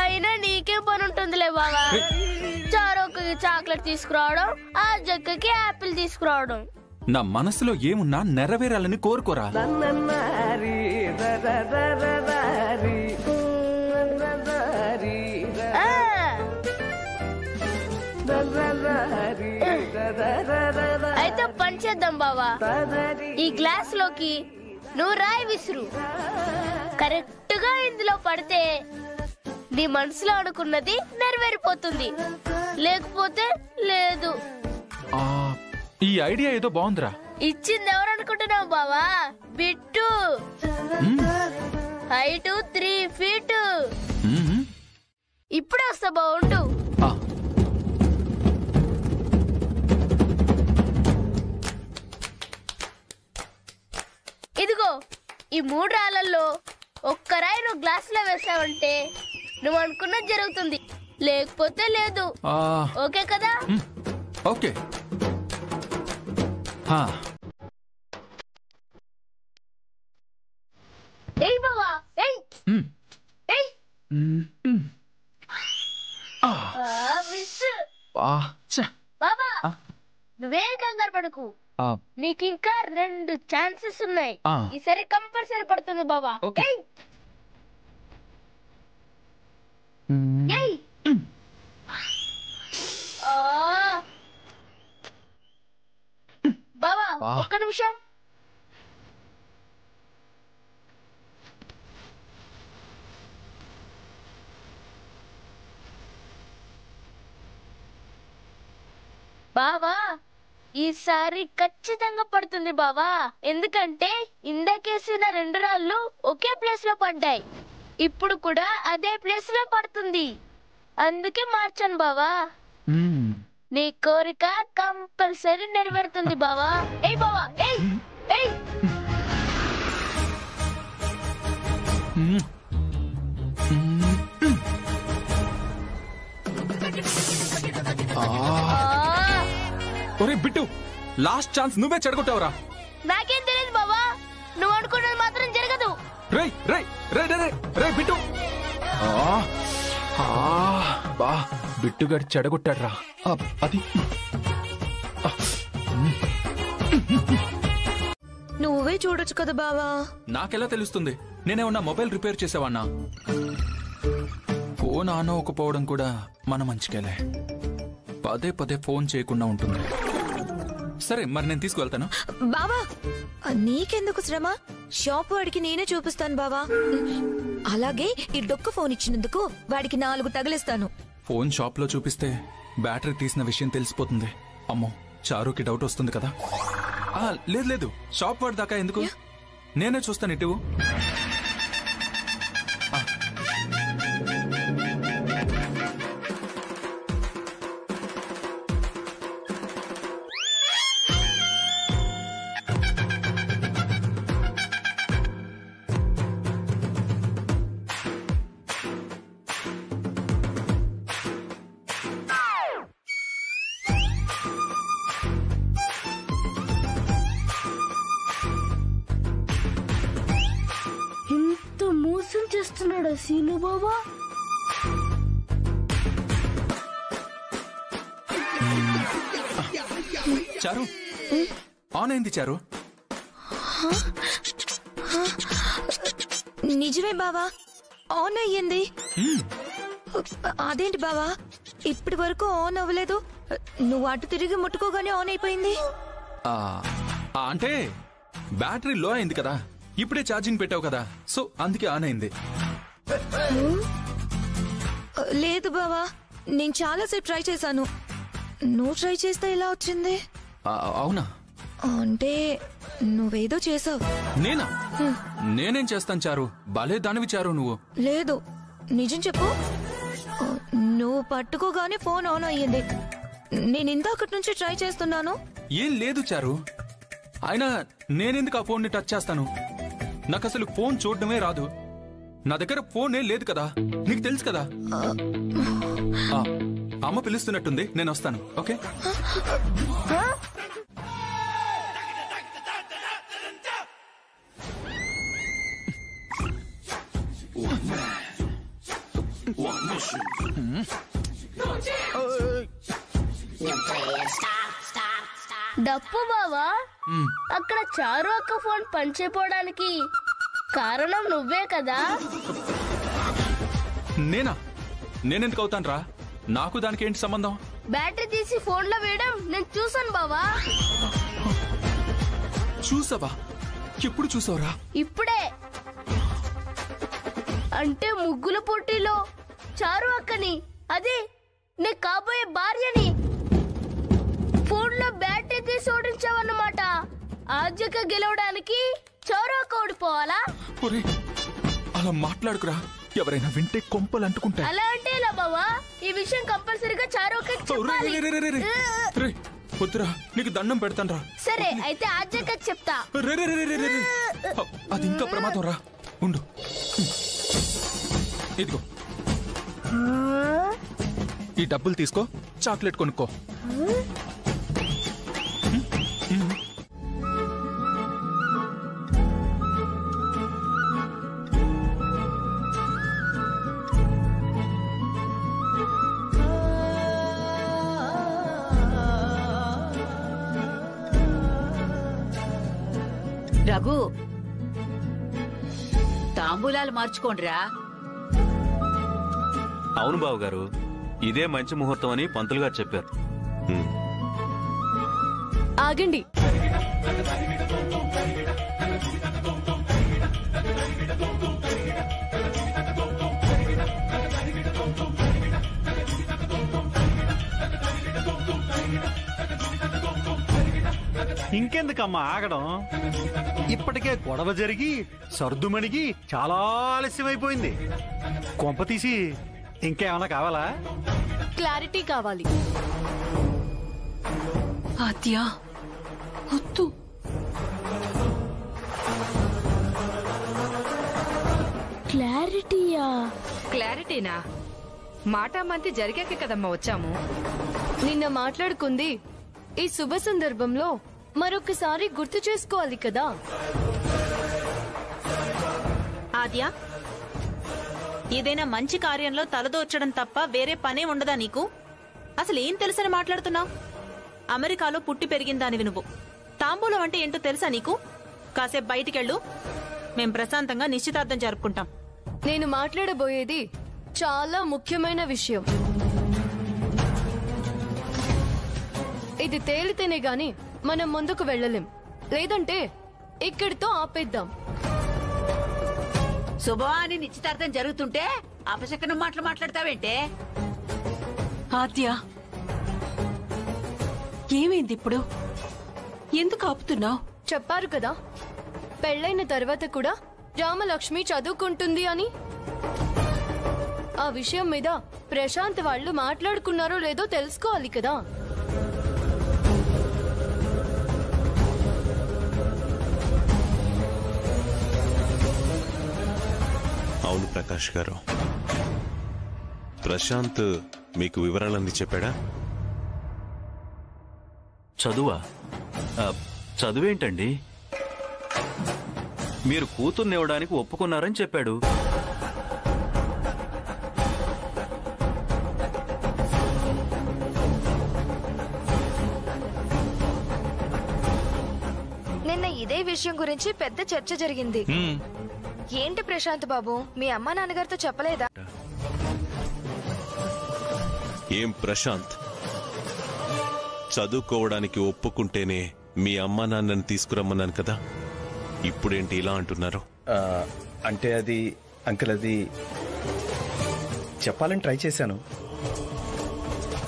అయినా నీకే పని ఉంటుందిలే బావా. చారోకి చాక్లెట్ తీసుకురావడం, ఆ జక్కకి యాపిల్ తీసుకురావడం. నా మనసులో ఏమున్నా నెరవేరాలని కోరుకోరా. అయితే పని చేద్దాం బావా. ఈ గ్లాస్ లోకి నువ్వు రాయి విసురు. కరెక్ట్ గా ఇందులో పడితే నీ మనసులో అనుకున్నది నెరవేరిపోతుంది, లేకపోతే లేదు. ఈ ఐడియా ఏదో బాగుందిరా. ఇచ్చింది ఎవరు అనుకుంటున్నావు బావా? బిట్టు. Height 3 feet. ఇప్పుడే వస్తా బాగుండు. ఇదిగో ఈ 3 రాళ్లలో ఒక్క రాయి నువ్వు గ్లాస్ లో వేసావంటే నువ్వు అనుకున్నది జరుగుతుంది, లేకపోతే లేదు. ఓకే కదా? ఓకే. ఏయ్ బావా, ఏయ్. బాబా నువ్వేం కంగారు పడకు, నీకు ఇంకా 2 ఛాన్సెస్ ఉన్నాయి. ఈసారి కంపల్సరీ పడుతుంది బాబా. బాబా ఒక్క నిమిషం. బావా ఈసారి ఖచ్చితంగా పడుతుంది బావా, ఎందుకంటే ఇందాకేసిన 2 రాళ్ళు ఒకే ప్లేస్ లో పడ్డాయి, ఇప్పుడు కూడా అదే ప్లేస్ లో పడుతుంది, అందుకే మార్చాను బావా. నీ కోరిక కంపల్సరీ నెరవేరుతుంది బావా. ఏయ్ బావా ఏయ్ ఏయ్. ఒరే బిట్టు, లాస్ట్ ఛాన్స్ నువ్వే చెడగొట్టావురా. నాకేం తెలియదు బావా, నువ్వు అనుకున్నది మాత్రం జరగదు. రేయ్ రేయ్ రేయ్ రేయ్ రేయ్ బిట్టు. బా బిట్టుగాడు చెడగొట్టాడ్రా. అది నువ్వే చూడొచ్చు కదా బావా. నాకెలా తెలుస్తుంది? నేనేమన్నా మొబైల్ రిపేర్ చేసావన్నా? ఫోన్ ఆన్ అవ్వకపోవడం కూడా మన మంచికేలే, పదే పదే ఫోన్ చేయకుండా ఉంటుంది. సరే మరి నేను తీసుకువెళ్తాను. బావా నీకెందుకు శ్రమ, షాప్ వాడికి నేనే చూపిస్తాను బావా. అలాగే ఈ డొక్క ఫోన్ ఇచ్చినందుకు వాడికి 4 తగిలిస్తాను. ఫోన్ షాప్ లో చూపిస్తే బ్యాటరీ తీసిన విషయం తెలిసిపోతుంది. అమ్మో చారుకి డౌట్ వస్తుంది కదా. లేదు లేదు, షాప్ వాడి దాకా ఎందుకు, నేనే చూస్తాను. ఇటు చేస్తున్నాడా సీను బాబా? చారు ఆన్ అయింది. చారు నిజమే బావా, ఆన్ అయ్యింది. అదేంటి బావా ఇప్పటి వరకు ఆన్ అవ్వలేదు, నువ్వు అటు తిరిగి ముట్టుకోగానే ఆన్ అయిపోయింది. అంటే బ్యాటరీ లో అయింది కదా, ఇప్పుడే ఛార్జింగ్ పెట్టావు కదా, సో అందుకే ఆన్ అయింది. లేదు బావా, నేను చాలాసేపు ట్రై చేశాను, నువ్వు ట్రై చేస్తే ఇలా వచ్చింది. అవునా? అంటే నువ్వేదో చేసావు. నేనా? నేనేం చేస్తాను చారు, భలే దానివి చారు నువ్వు. లేదు నిజం చెప్పు, నువ్వు పట్టుకోగానే ఫోన్ ఆన్ అయ్యింది. నేను ఇందాకటి నుంచి ట్రై చేస్తున్నాను. ఏం లేదు చారు, అయినా నేనెందుకు ఆ ఫోన్ ని టచ్ చేస్తాను? నాకు అసలు ఫోన్ చూడడమే రాదు, నా దగ్గర ఫోనే లేదు కదా, నీకు తెలుసు కదా. అమ్మ పిలుస్తున్నట్టుంది, నేను వస్తాను. ఓకే డప్పు బావా, అక్కడ చారు అక్క ఫోన్ పనిచేయడానికి కారణం నువ్వే కదా? నేనా? నేనెందుకు అవుతాను రా, నాకు దానికి ఏంటి సంబంధం? బ్యాటరీ తీసి ఫోన్ లో వేయడం నేను చూసాను బావా. చూసావా? ఎప్పుడు చూసావురా? ఇప్పుడే, అంటే ముగ్గుల పోటీలో చారు అక్కని, అదే నీ కాబోయే భార్యని ఫోన్ లో బ్యాటరీ తీసి ఓడించావన్నమాట. ఆద్యక గెలవడానికి చారు అక్క ఓడిపోవాలా? అలా మాట్లాడుకురా, ఎవరైనా వింటే కొంపలు అంటుకుంటా. అలా అంటే ఎలా బావా, ఈ విషయం కంపల్సరీగా చారు అక్కకి చెప్పాలి. వద్దురా, నీకు దండం పెడతాను రా. సరే అయితే ఆద్యకకి చెప్తా. అది ఇంకా ప్రమాదం రా, ఉండు. ఇదిగో ఈ డబ్బులు తీసుకో, చాక్లెట్ కొనుక్కో. రఘు, తాంబూలాలు మార్చుకోండిరా. అవును బావగారు, ఇదే మంచి ముహూర్తం అని పంతులు గారు చెప్పారు. ఆగండి. ఇంకెందుకమ్మా ఆగడం? ఇప్పటికే గొడవ జరిగి సర్దుమణిగి చాలా ఆలస్యమైపోయింది. కొంప తీసి ఇంకేమన్నా కావాలా? క్లారిటీ కావాలి. ఆద్య, వద్దు. క్లారిటీయా? క్లారిటీనా? మాటామంతి జరిగాక కదమ్మా వచ్చాము. నిన్న మాట్లాడుకుంది ఈ శుభ సందర్భంలో మరొకసారి గుర్తు చేసుకోవాలి కదా. ఆద్య, ఏదైనా మంచి కార్యంలో తలదోర్చడం తప్ప వేరే పనే ఉండదా నీకు? అసలు ఏం తెలుసని మాట్లాడుతున్నావు? అమెరికాలో పుట్టి పెరిగిందానివి నువ్వు. తాంబూలం అంటే ఏంటో తెలుసా నీకు? కాసేపు బయటికెళ్ళు, మేం ప్రశాంతంగా నిశ్చితార్థం జరుపుకుంటాం. నేను మాట్లాడబోయేది చాలా ముఖ్యమైన విషయం. ఇది తేలితేనే గాని మనం ముందుకు వెళ్ళలేం. లేదంటే ఇక్కడితో ఆపేద్దాం. శుభవాని నిశ్చితార్థం జరుగుతుంటే అపశకనం మాట్లాడతావేంటే? ఆద్య, ఏమైంది ఇప్పుడు? ఎందుకు ఆపుతున్నావు? చెప్పారు కదా పెళ్ళైన తర్వాత కూడా రామలక్ష్మి చదువుకుంటుంది అని. ఆ విషయం మీద ప్రశాంత్ వాళ్ళు మాట్లాడుకున్నారో లేదో తెలుసుకోవాలి కదా. అవును ప్రకాష్ గారు, ప్రశాంత్ మీకు వివరాలన్నీ చెప్పాడా? చదువా? చదువేంటండి? మీరు కూతుర్నివ్వడానికి ఒప్పుకున్నారని చెప్పాడు. నిన్న ఇదే విషయం గురించి పెద్ద చర్చ జరిగింది. ఏంటి ప్రశాంత్ బాబు, మీ అమ్మా నాన్నగారితో చెప్పలేదా? ఏం ప్రశాంత్, చదువుకోవడానికి ఒప్పుకుంటేనే మీ అమ్మా నాన్నని తీసుకురమ్మన్నాను కదా, ఇప్పుడేంటి ఇలా అంటున్నారు? అంటే అది అంకుల్, అది చెప్పాలని ట్రై చేశాను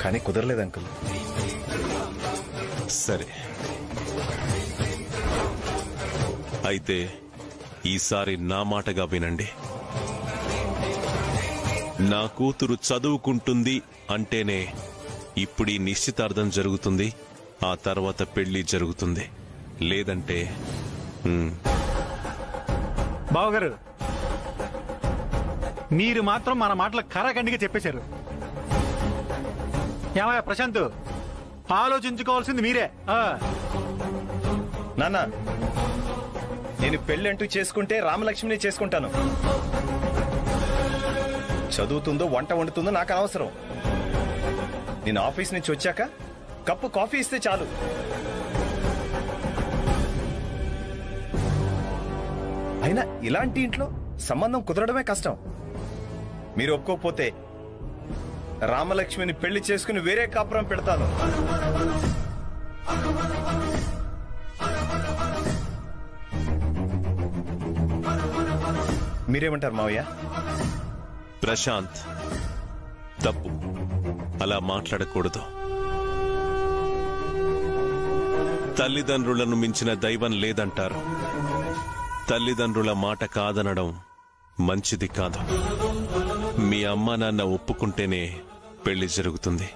కానీ కుదరలేదు అంకుల్. సరే, అయితే ఈసారి నా మాటగా వినండి. నా కూతురు చదువుకుంటుంది అంటేనే ఇప్పుడు ఈ నిశ్చితార్థం జరుగుతుంది, ఆ తర్వాత పెళ్లి జరుగుతుంది. లేదంటే బావగారు, మీరు మాత్రం మన మాటలు కరాఖండిగా చెప్పేశారు. ఏమయ్యా ప్రశాంత్, ఆలోచించుకోవాల్సింది మీరే. నాన్న, నేను పెళ్లి అంటూ చేసుకుంటే రామలక్ష్మిని చేసుకుంటాను. చదువుతుందో వంట వండుతుందో నాకు అనవసరం. నేను ఆఫీస్ నుంచి వచ్చాక కప్పు కాఫీ ఇస్తే చాలు. అయినా ఇలాంటి ఇంట్లో సంబంధం కుదరడమే కష్టం. మీరు ఒప్పుకోకపోతే రామలక్ష్మిని పెళ్లి చేసుకుని వేరే కాపురం పెడతాను. మీరేమంటారు మావయ్య? ప్రశాంత్, తప్పు, అలా మాట్లాడకూడదు. తల్లిదండ్రులను మించిన దైవం లేదంటారు. తల్లిదండ్రుల మాట కాదనడం మంచిది కాదు. మీ అమ్మా నాన్న ఒప్పుకుంటేనే పెళ్లి జరుగుతుంది,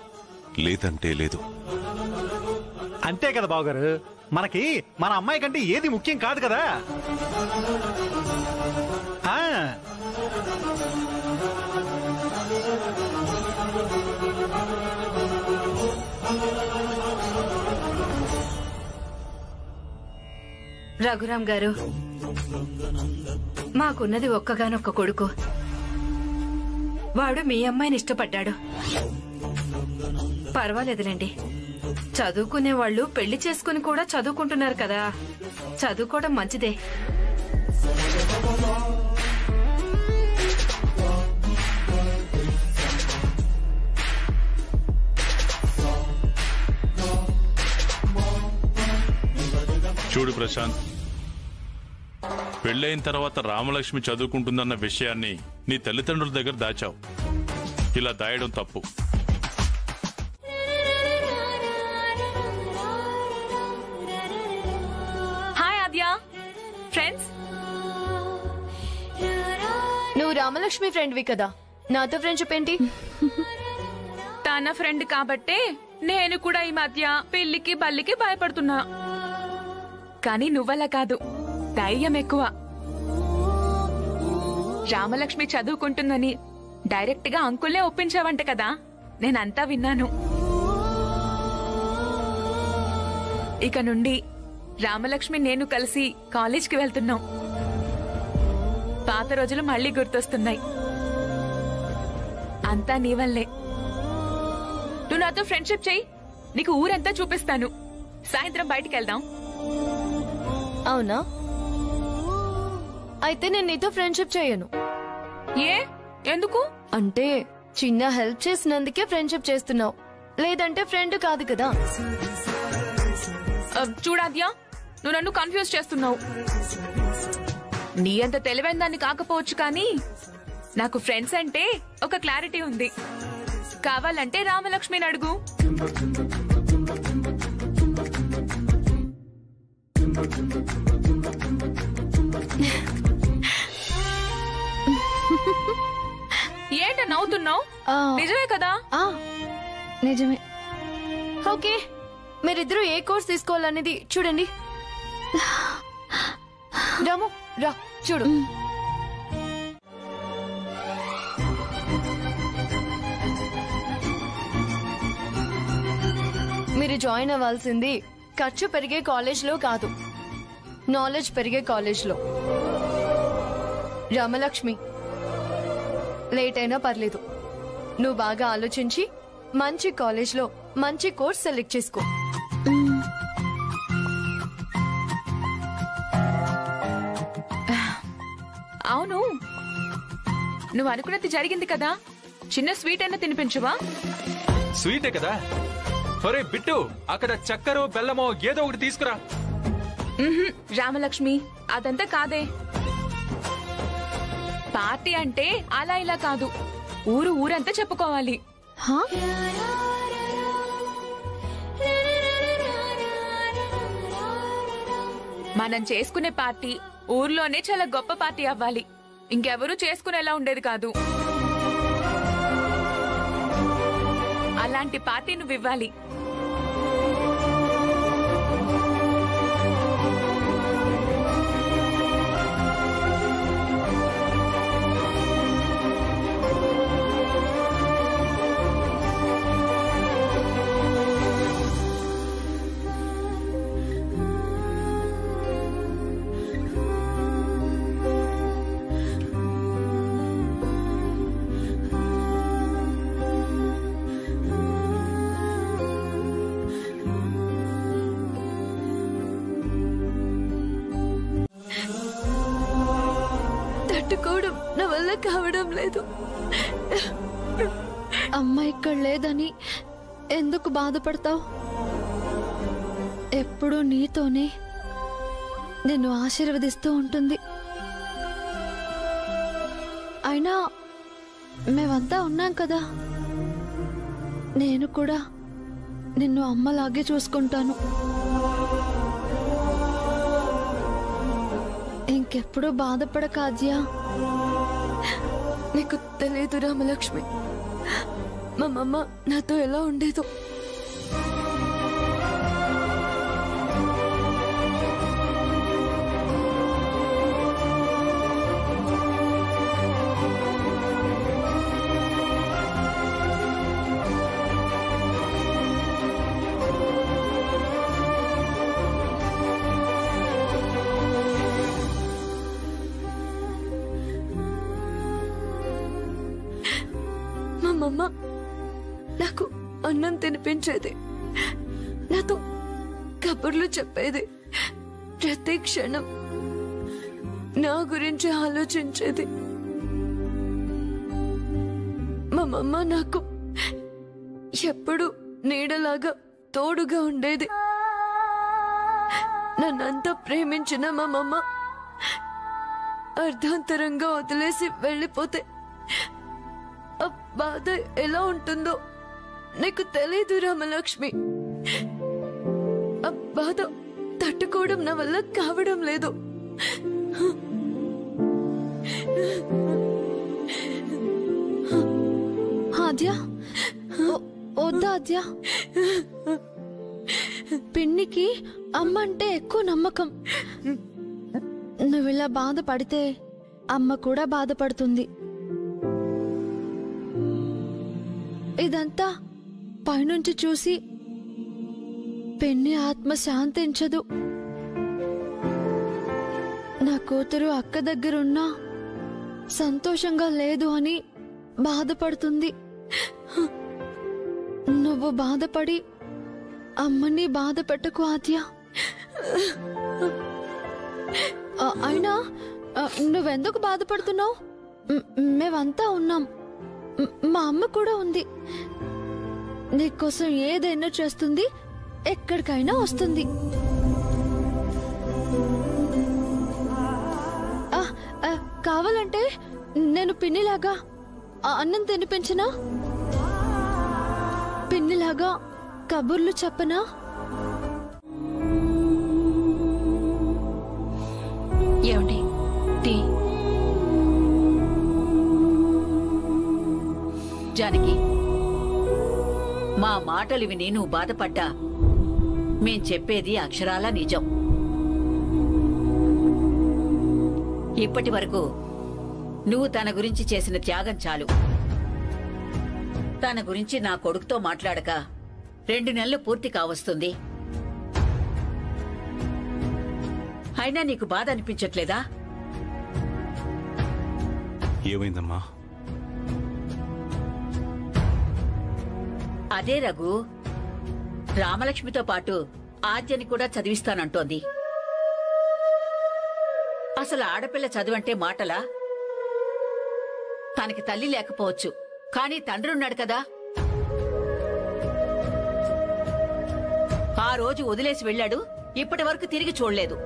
లేదంటే లేదు. అంతే కదా బావగారు, మనకి మన అమ్మాయి కంటే ఏది ముఖ్యం కాదు కదా. రఘురాం గారు, మాకున్నది ఒక్కగానొక్క కొడుకు. వాడు మీ అమ్మాయిని ఇష్టపడ్డాడు. పర్వాలేదులేండి, చదువుకునే వాళ్ళు పెళ్లి చేసుకుని కూడా చదువుకుంటున్నారు కదా, చదువుకోవడం మంచిదే. చూడు ప్రశాంత్, పెళ్ళైన తర్వాత రామలక్ష్మి చదువుకుంటుందన్న విషయాన్ని నీ తల్లిదండ్రుల దగ్గర దాచావు. ఇలా దాయడం తప్పు. హాయ్ ఆద్య, ఫ్రెండ్స్. నువ్వు రామలక్ష్మి ఫ్రెండ్వి కదా, నాతో ఫ్రెండ్షిప్ ఏంటి? తన ఫ్రెండ్ కాబట్టే నేను కూడా ఈ మధ్య పెళ్లికి బల్లికి భయపడుతున్నా. కానీ నువ్వలా కాదు, ధైర్యం ఎక్కువ. రామలక్ష్మి చదువుకుంటుందని డైరెక్ట్ గా అంకుల్నే ఒప్పించావంట కదా, నేనంతా విన్నాను. ఇక నుండి రామలక్ష్మి నేను కలిసి కాలేజ్కి వెళ్తున్నాం. పాత రోజులు మళ్ళీ గుర్తొస్తున్నాయి. అంతా నీ వల్లే. నువ్వు నాతో ఫ్రెండ్షిప్ చెయ్యి, నీకు ఊరంతా చూపిస్తాను. సాయంత్రం బయటికి వెళ్దాం. అవునా? అయితే నేను నీతో ఫ్రెండ్షిప్ చేయను. ఏ? ఎందుకు? అంటే చిన్న హెల్ప్ చేసినందుకే ఫ్రెండ్షిప్ చేస్తున్నావు, లేదంటే ఫ్రెండ్ కాదు కదా. చూడాద్యా, నువ్వు నన్ను కన్ఫ్యూజ్ చేస్తున్నావు. నీ అంత తెలివైన దాన్ని కాకపోవచ్చు, కానీ నాకు ఫ్రెండ్స్ అంటే ఒక క్లారిటీ ఉంది. కావాలంటే రామలక్ష్మిని అడుగు. ఏంట నవ్వుతున్నావు? నిజమే కదా? నిజమే. ఓకే, మీరిద్దరూ ఏ కోర్స్ తీసుకోవాలనేది చూడండి. రాము రా, చూడు. మీరు జాయిన్ అవ్వాల్సింది ఖర్చు పెరిగే కాలేజ్లో కాదు, నాలెడ్జ్ పెరిగే కాలేజ్లో. రామలక్ష్మి, లేట్ అయినా పర్లేదు, నువ్వు బాగా ఆలోచించి మంచి కాలేజ్లో మంచి కోర్స్ సెలెక్ట్ చేసుకో. అవును, నువ్వు అనుకున్నది జరిగింది కదా. చిన్న స్వీట్ అయినా తినిపించువా? స్వీటే కదా. ఒరే బిట్టు, అక్కడ చక్కెరో బెల్లమో ఏదో ఒకటి తీసుకురా. రామలక్ష్మి, అదంతా కాదే. పార్టీ అంటే అలా ఇలా కాదు, ఊరంతా చెప్పుకోవాలి. మనం చేసుకునే పార్టీ ఊర్లోనే చాలా గొప్ప పార్టీ అవ్వాలి. ఇంకెవరూ చేసుకునేలా ఉండేది కాదు. అలాంటి పార్టీ నువ్వు ఇవ్వాలి. తట్టుకోవడం నా వల్ల కావడం లేదు. అమ్మ ఇక్కడ లేదని ఎందుకు బాధపడతావు? ఎప్పుడూ నీతోనే నిన్ను ఆశీర్వదిస్తూ ఉంటుంది. అయినా మేమంతా ఉన్నాం కదా, నేను కూడా నిన్ను అమ్మలాగే చూసుకుంటాను. ఇంకెప్పుడు బాధపడక ఆద్య. నీకు తెలియదు రామలక్ష్మి, మా అమ్మ నాతో ఎలా ఉండేదో. మా అమ్మ నాకు అన్నం తినిపించేది. నాతో కబుర్లు చెప్పేది, ప్రతి క్షణం నా గురించి ఆలోచించేది. మా అమ్మ నాకు ఎప్పుడు నీడలాగా తోడుగా ఉండేది. నన్నంతా ప్రేమించిన మా అమ్మ అర్ధాంతరంగా వదిలేసి వెళ్ళిపోతే ఆ బాధ ఎలా ఉంటుందో నీకు తెలీదు రామలక్ష్మి. ఆ బాధ తట్టుకోవడం నా వల్ల కావడం లేదు. ఆద్య, వద్దా ఆద్య. పిన్నికి అమ్మ అంటే ఎక్కువ నమ్మకం. నువ్వు ఇలా బాధపడితే అమ్మ కూడా బాధపడుతుంది. ఇదంతా పైనుంచి చూసి పిన్ని ఆత్మ శాంతించదు. నా కూతురు అక్క దగ్గరున్నా సంతోషంగా లేదు అని బాధపడుతుంది. నువ్వు బాధపడి అమ్మని బాధ పెట్టకు ఆద్య. అయినా నువ్వెందుకు బాధపడుతున్నావు? మేమంతా ఉన్నాం. మా అమ్మ కూడా ఉంది. నీకోసం ఏదైనా చేస్తుంది, ఎక్కడికైనా వస్తుంది. కావాలంటే నేను పిన్నిలాగా అన్నం తినిపించినా, పిన్నిలాగా కబుర్లు చెప్పనా? ఏమండి టీ? జానకి, మా మాటలు విని నువ్వు బాధపడ్డా మేం చెప్పేది అక్షరాల నిజం. ఇప్పటి వరకు నువ్వు తన గురించి చేసిన త్యాగం చాలు. తన గురించి నా కొడుకుతో మాట్లాడక 2 నెలలు పూర్తి కావస్తుంది. అయినా నీకు బాధ అనిపించట్లేదా? ఏమైందమ్మా? అదే రఘు, రామలక్ష్మితో పాటు ఆద్యని కూడా చదివిస్తానంటోంది. అసలు ఆడపిల్ల చదువంటే మాటలా? తనకి తల్లి లేకపోవచ్చు, కానీ తండ్రి ఉన్నాడు కదా. ఆ రోజు వదిలేసి వెళ్ళాడు, ఇప్పటి వరకు తిరిగి చూడలేదు.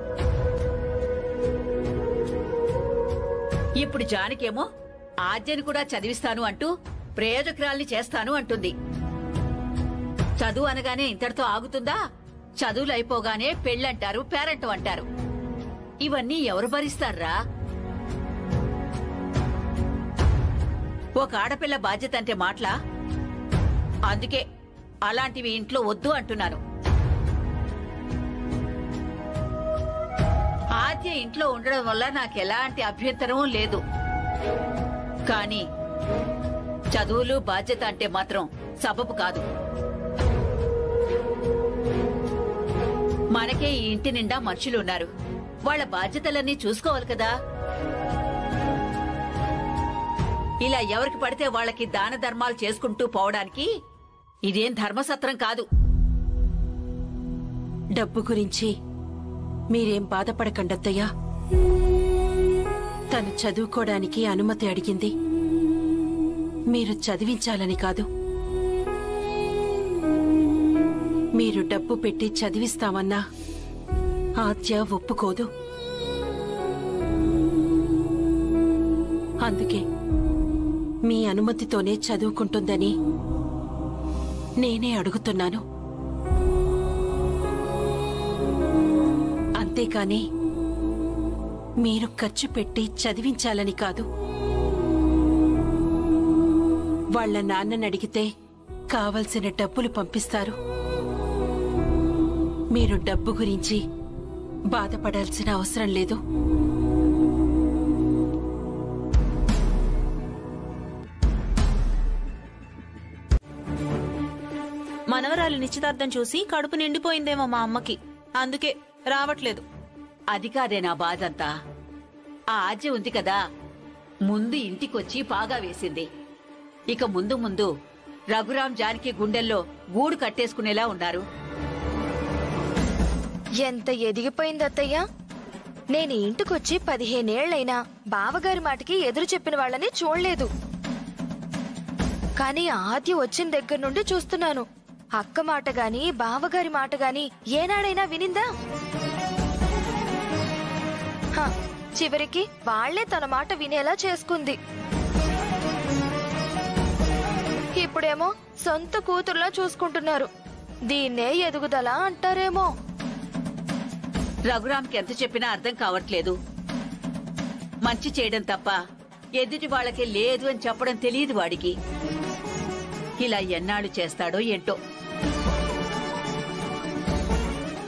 ఇప్పుడు జానకేమో ఆద్యని కూడా చదివిస్తాను అంటూ ప్రయోజకురాల్ని చేస్తాను అంటుంది. చదువు అనగానే ఇంతటితో ఆగుతుందా? చదువులు అయిపోగానే పెళ్ళంటారు, పేరెంట్ అంటారు. ఇవన్నీ ఎవరు భరిస్తారా? ఒక ఆడపిల్ల బాధ్యత అంటే మాటలా? అందుకే అలాంటివి ఇంట్లో వద్దు అంటున్నాను. ఆద్య ఇంట్లో ఉండడం వల్ల నాకెలాంటి అభ్యంతరం లేదు. కానీ చదువులు బాధ్యత అంటే మాత్రం సబబు కాదు. మనకే ఈ ఇంటి నిండా మనుషులున్నారు, వాళ్ళ బాధ్యతలన్నీ చూసుకోవాలి కదా. ఇలా ఎవరికి పడితే వాళ్ళకి దాన ధర్మాలు చేసుకుంటూ పోవడానికి ఇదేం ధర్మసత్రం కాదు. డబ్బు గురించి మీరేం బాధపడకండత్తయ్యా. తను చదువుకోవడానికి అనుమతి అడిగింది, మీరు చదివించాలని కాదు. మీరు డబ్బు పెట్టి చదివిస్తామన్నా ఆద్య ఒప్పుకోదు. అందుకే మీ అనుమతితోనే చదువుకుంటుందని నేనే అడుగుతున్నాను. అంతేకాని మీరు ఖర్చు పెట్టి చదివించాలని కాదు. వాళ్ళ నాన్నని అడిగితే కావలసిన డబ్బులు పంపిస్తారు. మీరు డబ్బు గురించి బాధపడాల్సిన అవసరం లేదు. మనవరాలు నిశ్చితార్థం చూసి కడుపు నిండిపోయిందేమో మా అమ్మకి, అందుకే రావట్లేదు. అది కాదే నా బాధంతా. ఆ ఆజ్య ఉంది కదా, ముందు ఇంటికొచ్చి పాగా వేసింది. ఇక ముందు ముందు రఘురాం జానకి గుండెల్లో గూడు కట్టేసుకునేలా ఉన్నారు. ఎంత ఎదిగిపోయింది అత్తయ్య. నేను ఇంటికొచ్చి 15 ఏళ్లైనా బావగారి మాటకి ఎదురు చెప్పిన వాళ్ళని చూడలేదు. కానీ ఆద్య వచ్చిన దగ్గర నుండి చూస్తున్నాను. అక్క మాట గాని బావగారి మాట గాని ఏనాడైనా వినిందా? చివరికి వాళ్లే తన మాట వినేలా చేసుకుంది. ఇప్పుడేమో సొంత కూతురులా చూసుకుంటున్నారు. దీన్నే ఎదుగుదల అంటారేమో. రఘురామ్కి ఎంత చెప్పినా అర్థం కావట్లేదు. మంచి చేయడం తప్ప ఎదుటి వాళ్ళకే లేదు అని చెప్పడం తెలియదు వాడికి. ఇలా ఎన్నాళ్ళు చేస్తాడో ఏంటో.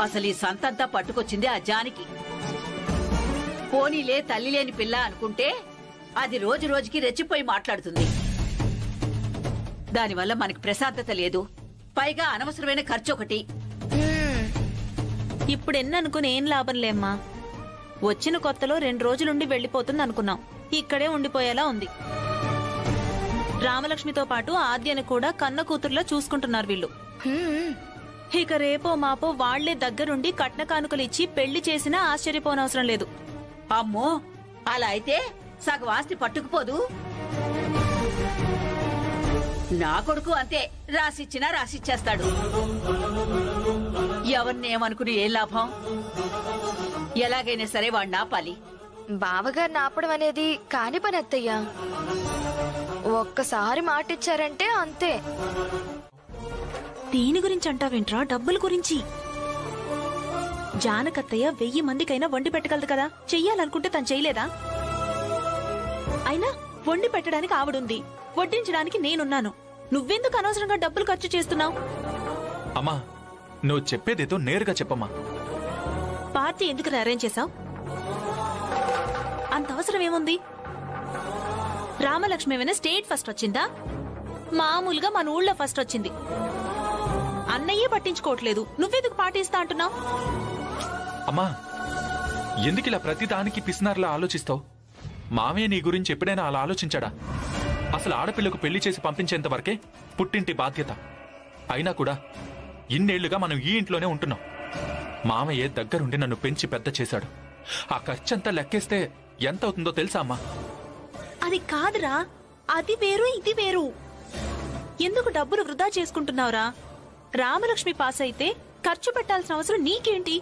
అసలు ఈ సంతంతా పట్టుకొచ్చింది ఆ జానికి. పోనీలే తల్లి లేని పిల్ల అనుకుంటే అది రోజు రోజుకి రెచ్చిపోయి మాట్లాడుతుంది. దానివల్ల మనకి ప్రశాంతత లేదు. పైగా అనవసరమైన ఖర్చు ఒకటి. ఇప్పుడు ఎన్ననుకుని ఏం లాభం లేమ్మా. వచ్చిన కొత్తలో 2 రోజులుండి వెళ్లిపోతుంది అనుకున్నాం. ఇక్కడే ఉండిపోయేలా ఉంది. రామలక్ష్మితో పాటు ఆద్యను కూడా కన్న కూతురులా చూసుకుంటున్నారు వీళ్ళు. ఇక రేపో మాపో వాళ్లే దగ్గరుండి కట్న కానుకలు ఇచ్చి పెళ్లి చేసినా ఆశ్చర్యపోనవసరం లేదు. అమ్మో, అలా అయితే సగం ఆస్తి పట్టుకుపోదు. నా కొడుకు అంతే, రాసిచ్చినా రాసిచ్చేస్తాడు. ఎవరినేమనుకుని ఏం లాభం? ఎలాగైనా సరే వాడిని ఆపాలి. బావగారిని ఆపడం అనేది కాని పని అత్తయ్య. ఒక్కసారి మాటిచ్చారంటే అంతే. దీని గురించి అంటావేంట్రా? డబ్బుల గురించి. జానకత్తయ్య 1000 మందికైనా వండి పెట్టగలదు కదా. చెయ్యాలనుకుంటే తను చేయలేదా? అయినా వండి పెట్టడానికి ఆవిడుంది, వడ్డించడానికి నేనున్నాను. నువ్వెందుకు అనవసరంగా డబ్బులు ఖర్చు చేస్తున్నావు? అమ్మా, నువ్వు చెప్పేదేదో నేరుగా చెప్పమ్మా. పార్టీ ఎందుకు అరేంజ్ చేశావు? అంత అవసరం ఏముంది? రామలక్ష్మి ఏమైనా స్టేట్ ఫస్ట్ వచ్చిందా? మామూలుగా మన ఊళ్ళో ఫస్ట్ వచ్చింది. అన్నయ్యే పట్టించుకోవట్లేదు, నువ్వెందుకు పార్టీ ఇస్తా అంటున్నావు? అమ్మా, ఎందుకు ఇలా ప్రతి దానికి పిసినార్లా ఆలోచిస్తావు? మామయ్య నీ గురించి ఎప్పుడైనా అలా ఆలోచించాడా? అసలు ఆడపిల్లకు పెళ్లి చేసి పంపించేంత వరకే పుట్టింటి బాధ్యత. అయినా కూడా ఇన్నేళ్లుగా మనం ఈ ఇంట్లోనే ఉంటున్నాం. మామయ్య దగ్గరుండి నన్ను పెంచి పెద్ద చేశాడు. ఆ ఖర్చంతా లెక్కేస్తే ఎంత అవుతుందో తెలుసా అమ్మా? అది కాదురా, అది వేరు ఇది వేరు. ఎందుకు డబ్బులు వృధా చేసుకుంటున్నావురా? రామలక్ష్మి పాస్ అయితే ఖర్చు పెట్టాల్సిన అవసరం నీకేంటి?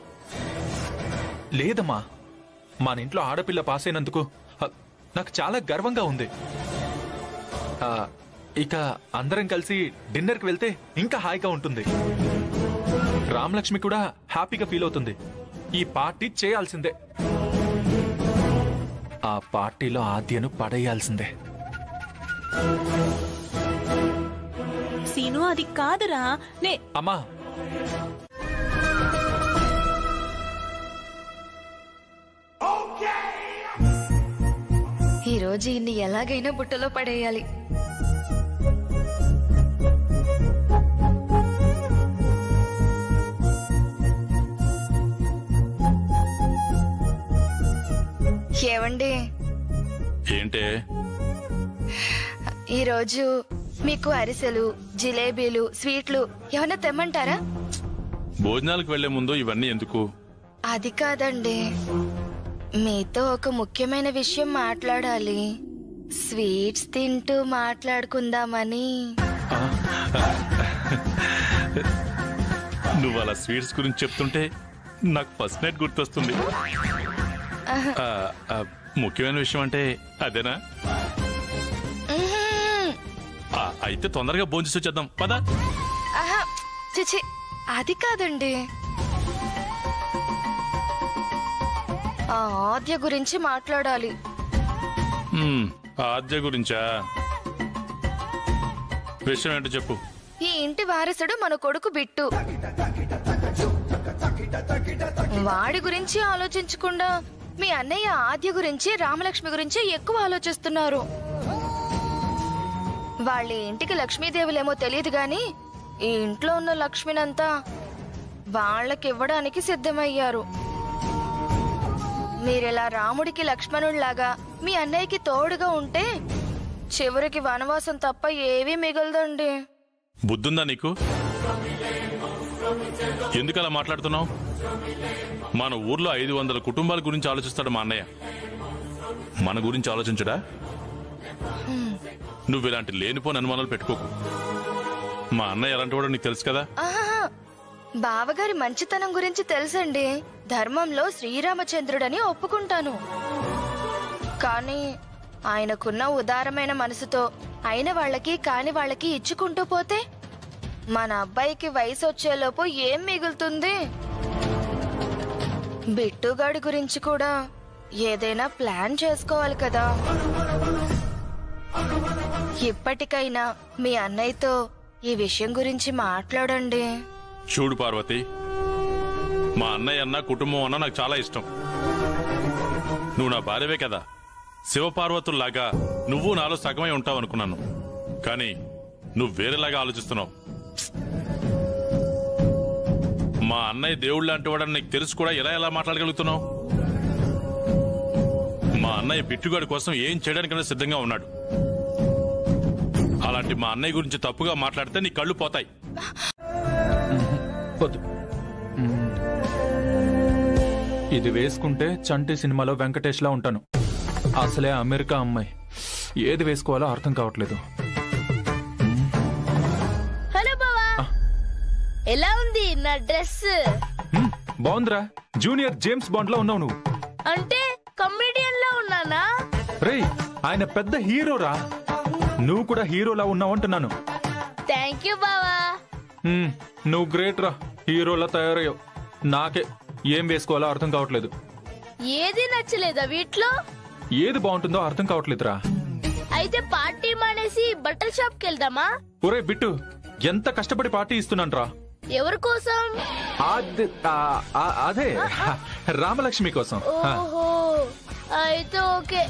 లేదమ్మా, మన ఇంట్లో ఆడపిల్ల పాస్ అయినందుకు నాకు చాలా గర్వంగా ఉంది. ఇక అందరం కలిసి డిన్నర్కి వెళ్తే ఇంకా హాయిగా ఉంటుంది. రామలక్ష్మి కూడా హ్యాపీగా ఫీల్ అవుతుంది. ఈ పార్టీ చేయాల్సిందే. ఆ పార్టీలో ఆద్యను పడేయాల్సిందే. సీను, అది కాదురా. అమ్మా, ఈ రోజు ఇన్ని ఎలాగైనా బుట్టలో పడేయాలి. ఏవండి, ఏంటే ఈరోజు మీకు అరిసెలు, జిలేబీలు, స్వీట్లు ఏమన్నా తెమ్మంటారా? భోజనాలకు వెళ్లే ముందు ఇవన్నీ ఎందుకు? అది కాదండి, మీతో ఒక ముఖ్యమైన విషయం మాట్లాడాలి. స్వీట్స్ తింటూ మాట్లాడుకుందామని. నువ్వు అలా స్వీట్స్ గురించి చెప్తుంటే నాకు ఫస్ట్ నైట్ గుర్తొస్తుంది. ముఖ్యమైన విషయం అంటే అదేనా? అయితే తొందరగా భోంచేసి వచ్చేద్దాం పదా. చిచి, అది కాదండి, ఆ ఆద్య గురించి మాట్లాడాలి. ఆద్య గురించా? విషయం ఏంటో చెప్పు. ఈ ఇంటి వారసుడు మన కొడుకు బిట్టు. వాడి గురించి ఆలోచించకుండా మీ అన్నయ్య ఆద్య గురించి, రామలక్ష్మి గురించి ఎక్కువ ఆలోచిస్తున్నారు. వాళ్ళ ఇంటికి లక్ష్మీదేవులేమో తెలియదు గాని ఈ ఇంట్లో ఉన్న లక్ష్మినంతా వాళ్ళకివ్వడానికి సిద్ధమయ్యారు. మీరిలా రాముడికి లక్ష్మణుడిలాగా మీ అన్నయ్యకి తోడుగా ఉంటే చివరికి వనవాసం తప్ప ఏవీ మిగలదండి. బుద్ధుందా నీకు? ఎందుకు అలా మాట్లాడుతున్నావు? మన ఊర్లో 500 కుటుంబాల గురించి ఆలోచిస్తాడు మా అన్నయ్య. మన గురించి ఆలోచించడా? నువ్వు ఇలాంటి లేనిపోని అనుమానాలు పెట్టుకోకు. మా అన్నయ్య ఎలాంటి వాడో నీకు తెలుసు కదా. బావగారి మంచితనం గురించి తెలుసండి. ధర్మంలో శ్రీరామచంద్రుడని ఒప్పుకుంటాను. కానీ ఆయనకున్న ఉదారమైన మనసుతో అయిన వాళ్ళకి కాని వాళ్ళకి ఇచ్చుకుంటూ పోతే మన అబ్బాయికి వయసు వచ్చేలోపు ఏం మిగులుతుంది? బిట్టుగాడి గురించి కూడా ఏదైనా ప్లాన్ చేసుకోవాలి కదా. ఇప్పటికైనా మీ అన్నయ్యతో ఈ విషయం గురించి మాట్లాడండి. చూడు పార్వతి, మా అన్నయ్య అన్న కుటుంబం అన్న నాకు చాలా ఇష్టం. నువ్వు నా భార్యవే కదా. శివపార్వతుల్లాగా నువ్వు నాలో సగమై ఉంటావు అనుకున్నాను. కానీ నువ్వు వేరేలాగా ఆలోచిస్తున్నావు. మా అన్నయ్య దేవుళ్ళ అంటే వాడని నీకు తెలుసు కూడా ఎలా మాట్లాడగలుగుతున్నావు? మా అన్నయ్య బిట్టుగాడి కోసం ఏం చేయడానికైనా సిద్ధంగా ఉన్నాడు. అలాంటి మా అన్నయ్య గురించి తప్పుగా మాట్లాడితే నీ కళ్ళు పోతాయి. ఇది వేసుకుంటే చంటి సినిమాలో వెంకటేష్ లా ఉంటాను. అసలే అమెరికా అమ్మాయి. ఏది వేసుకోవాలో అర్థం కావట్లేదు. హలో బావా, ఎలా ఉంది నా డ్రెస్? బాగుందిరా. జూనియర్ జేమ్స్ బాండ్ లో ఉన్నావు నువ్వు. అంటే కమెడియన్ లో ఉన్నానా? రేయ్, ఆయన పెద్ద హీరోరా. నువ్వు కూడా హీరోలా ఉన్నావు అంటున్నాను. థ్యాంక్ యూ బావా. నువ్వు గ్రేట్ రా, హీరోలా తయారయ్యావు. నాకే ఏం వేసుకోవాలో అర్థం కావట్లేదు. ఏది నచ్చలేదా వీటిలో? ఏది బాగుంటుందో అర్థం కావట్లేదురా. అయితే పార్టీ మానేసి బట్టల షాప్ కి వెళ్దామా? ఒరే బిట్టు, ఎంత కష్టపడి పార్టీ ఇస్తున్నాను రా. ఎవరి కోసం? అదే రామలక్ష్మి కోసం. ఓహో, అయితే ఓకే.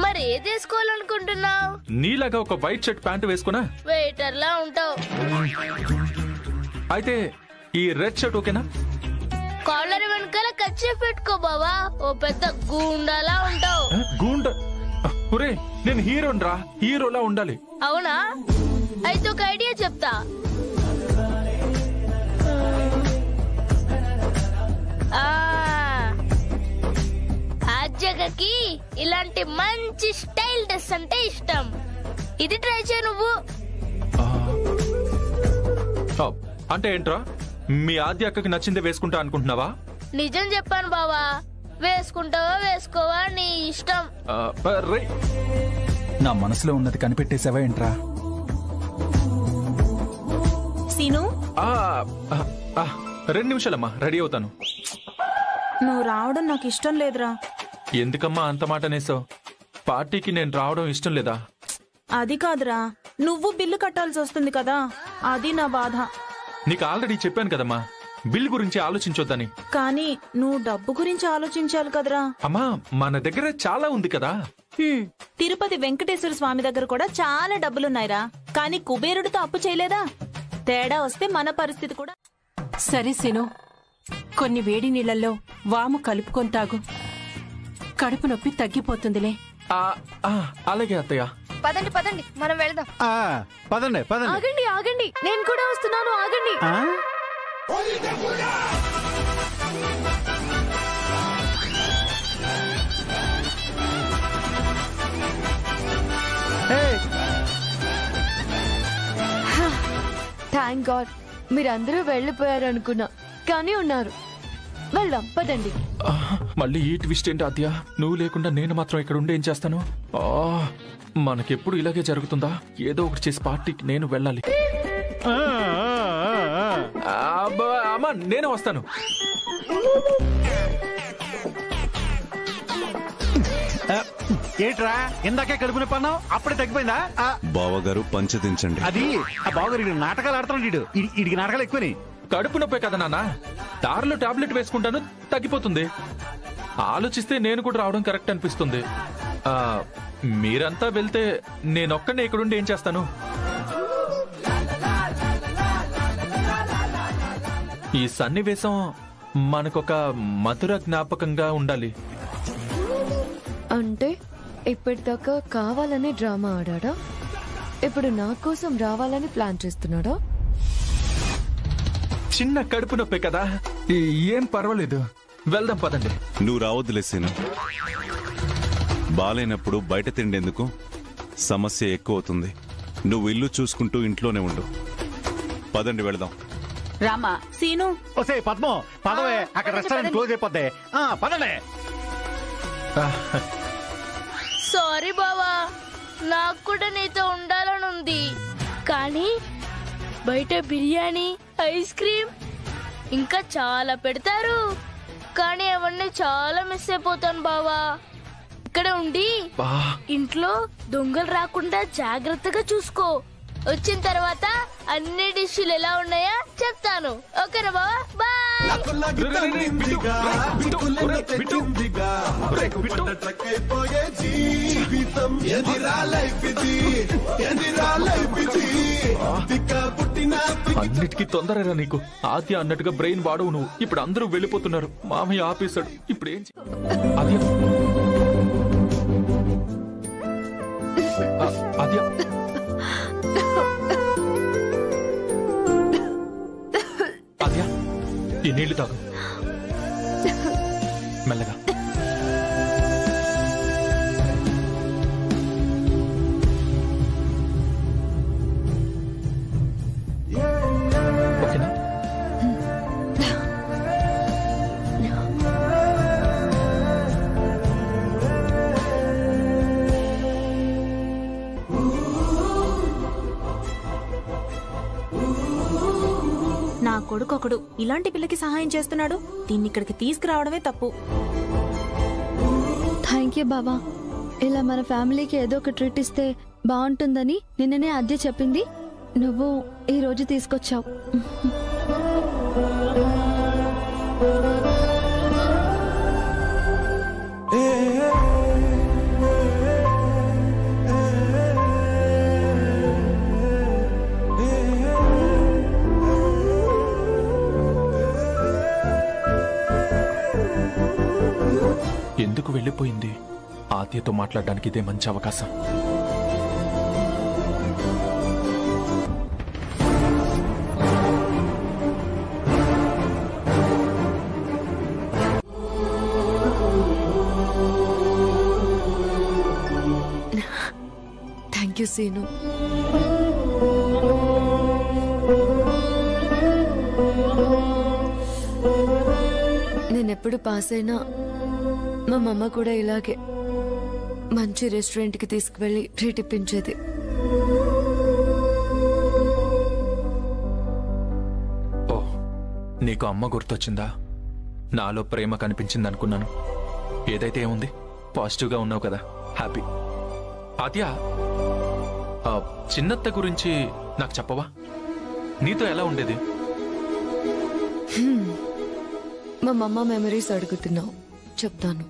మరి ఏది వేసుకోవాలనుకుంటున్నావు? నీలాగా ఒక వైట్ షర్ట్ ప్యాంట్ వేసుకున్నా వెయిటర్ లా ఉంటావు. అయితే ఈ రెడ్ షర్ట్ ఓకేనా? కాలర్ వెనకాల కచ్చి పెట్టుకో బావా, ఓ పెద్ద గూండాలా ఉంటావు. గూండా? ఒరే, నేను హీరోన్ రా, హీరోలా ఉండాలి. అవునా? అయితే ఒక ఐడియా చెప్తా. ఆజ్జగకి ఇలాంటి మంచి స్టైల్ డ్రెస్ అంటే ఇష్టం. ఇది ట్రై చేయ నువ్వు. అంటే ఏంట్రా, మీ ఆద్య అక్కకి నచ్చిందే వేసుకుంటా అనుకుంటున్నావా? నిజం చెప్పాను బావా, వేసుకుంటావా వేసుకోవా నీ ఇష్టం. నా మనసులో ఉన్నది కనిపెట్టేసావా ఏంట్రా? సీను, 2 నిమిషాలమ్మా, రెడీ అవుతాను. నువ్వు రావడం నాకు ఇష్టం లేదురా. ఎందుకమ్మా అంత మాట అనేసావు? పార్టీకి నేను రావడం ఇష్టం లేదా? అది కాదురా, నువ్వు బిల్లు కట్టాల్సి వస్తుంది కదా, అది నా బాధ. నీకు ఆల్రెడీ చెప్పాను కదమ్మా, బిల్ గురించి ఆలోచించొద్దని. కానీ నువ్వు డబ్బు గురించి ఆలోచించాలి కదరా. అమ్మా, మన దగ్గర చాలా ఉంది కదా. తిరుపతి వెంకటేశ్వర స్వామి దగ్గర కూడా చాలా డబ్బులున్నాయిరా. కానీ కుబేరుడితో అప్పు చేయలేదా? తేడా వస్తే మన పరిస్థితి కూడా. సరే సీను, కొన్ని వేడి నీళ్లలో వాము కలుపుకొని తాగు. కడుపు నొప్పి తగ్గిపోతుందిలే. అలాగే అత్తయ్య. పదండి పదండి, మనం వెళ్దాం. పదండి పదండి. ఆగండి ఆగండి, నేను కూడా వస్తున్నాను, ఆగండి. థ్యాంక్ గాడ్, మీరందరూ వెళ్ళిపోయారు అనుకున్నా, కానీ ఉన్నారు. వెళ్దాం పదండి. మళ్ళీ ఈ ట్విస్ట్ ఏంటి ఆద్య? నువ్వు లేకుండా నేను మాత్రం ఇక్కడ ఉండి ఏం చేస్తాను? మనకెప్పుడు ఇలాగే జరుగుతుందా? ఏదో ఒకటి చేసి పార్టీకి నేను వెళ్ళాలి. అమ్మా, నేను వస్తాను. ఏట్రా, ఇందాకే కడుపునే పన్నావు, అప్పుడే తగ్గిపోయిందా? బావగారు పంచదించండి. అది ఆ బావగారు నాటకాలు ఆడుతున్నాడు. ఇడికి నాటకాలు ఎక్కువని. కడుపు నొప్పే కదా నాన్న, దారిలో టాబ్లెట్ వేసుకుంటాను, తగ్గిపోతుంది. ఆలోచిస్తే నేను కూడా రావడం కరెక్ట్ అనిపిస్తుంది. మీరంతా వెళ్తే నేనొక్కనే ఇక్కడుండి ఏం చేస్తాను? ఈ సన్నివేశం మనకొక మధుర జ్ఞాపకంగా ఉండాలి. అంటే ఇప్పటిదాకా కావాలని డ్రామా ఆడా? ఇప్పుడు నా కోసం రావాలని ప్లాన్ చేస్తున్నాడా? చిన్న కడుపు నొప్పే కదా, ఏం పర్వాలేదు, వెళ్దాం పదండి. నువ్వు రావద్దులే సీను. బాలేనప్పుడు బయట తిండేందుకు, సమస్య ఎక్కువ అవుతుంది. నువ్వు ఇల్లు చూసుకుంటూ ఇంట్లోనే ఉండు. పదండి వెళదాం. రామా. సీను. ఒసే పద్మం పదవే, అక్కడ రెస్టారెంట్ క్లోజ్ అయిపోద్ది. పదండి. సారీ బావా, నాకు కూడా నీతో ఉండాలని ఉంది, కానీ బయట బిర్యానీ, ఐస్ క్రీమ్ ఇంకా చాలా పెడతారు, కానీ అవన్నీ చాలా మిస్ అయిపోతాను బావా. ఇక్కడ ఉండి ఇంట్లో దొంగలు రాకుండా జాగ్రత్తగా చూసుకో. వచ్చిన తర్వాత అన్ని డిష్లు ఎలా ఉన్నాయో చెప్తాను. ఓకేనా బావా? బాయ్. అన్నిటికీ తొందరరా నీకు. ఆద్య అన్నట్టుగా బ్రెయిన్ వాడవు నువ్వు. ఇప్పుడు అందరూ వెళ్ళిపోతున్నారు, మామయ్య ఆపేశాడు. ఇప్పుడు ఏం ఆద్య ఆద్య ఆద్య ఈ నీళ్లు తాగు మెల్లగా. ఓకేనా? నా కొడుకొకడు ఇలాంటి పిల్లకి సహాయం చేస్తున్నాడు. దీన్ని ఇక్కడికి తీసుకురావడమే తప్పు. థ్యాంక్ యూ బాబా. ఇలా మన ఫ్యామిలీకి ఏదో ఒక ట్రీట్ ఇస్తే బాగుంటుందని నిన్ననే అద్దె చెప్పింది. నువ్వు ఈ రోజు తీసుకొచ్చావు. ఎందుకు వెళ్ళిపోయింది? ఆద్యతో మాట్లాడడానికి ఇదే మంచి అవకాశం. Thank you Seenu. నేనెప్పుడు పాస్ అయినా మా మమ్మ కూడా ఇలాగే మంచి రెస్టారెంట్కి తీసుకువెళ్ళి ట్రీట్ ఇప్పించేది. ఓ, నీకు అమ్మ గుర్తొచ్చిందా? నాలో ప్రేమ కనిపించింది అనుకున్నాను. ఏదైతే ఏముంది, పాజిటివ్గా ఉన్నావు కదా, హ్యాపీ. ఆద్య, చిన్నత్త గురించి నాకు చెప్పవా? నీతో ఎలా ఉండేది? మా మమ్మ మెమరీస్ అడుగుతున్నావు, చెప్తాను.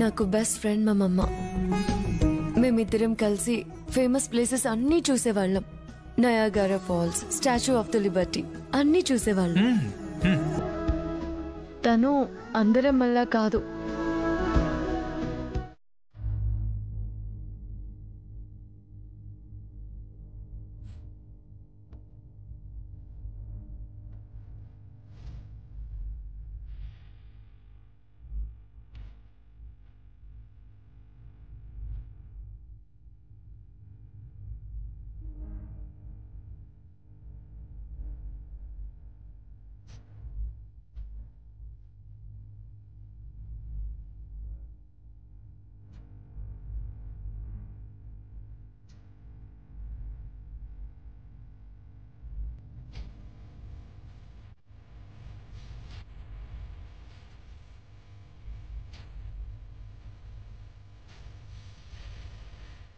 నాకు బెస్ట్ ఫ్రెండ్ మా మమ్మ. మేమిద్దరం కలిసి ఫేమస్ ప్లేసెస్ అన్నీ చూసేవాళ్ళం. Niagara Falls, Statue of the Liberty అన్నీ చూసేవాళ్ళం. తను అందరం మళ్ళా కాదు.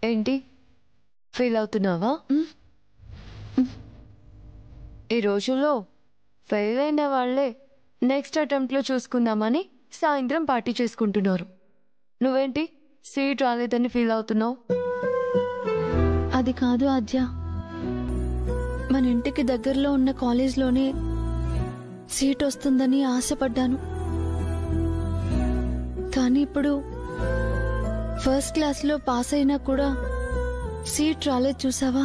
ఏంటి ఫీల్ అవుతున్నావా? ఈ రోజుల్లో ఫెయిల్ అయిన వాళ్లే నెక్స్ట్ అటెంప్ట్లో చూసుకుందామని సాయంత్రం పార్టీ చేసుకుంటున్నారు. నువ్వేంటి సీట్ రాలేదని ఫీల్ అవుతున్నావు? అది కాదు ఆద్య, మన ఇంటికి దగ్గరలో ఉన్న కాలేజ్లోనే సీట్ వస్తుందని ఆశపడ్డాను. కానీ ఇప్పుడు ఫస్ట్ క్లాస్ లో పాస్ అయినా కూడా సీట్ రాలేదు చూసావా?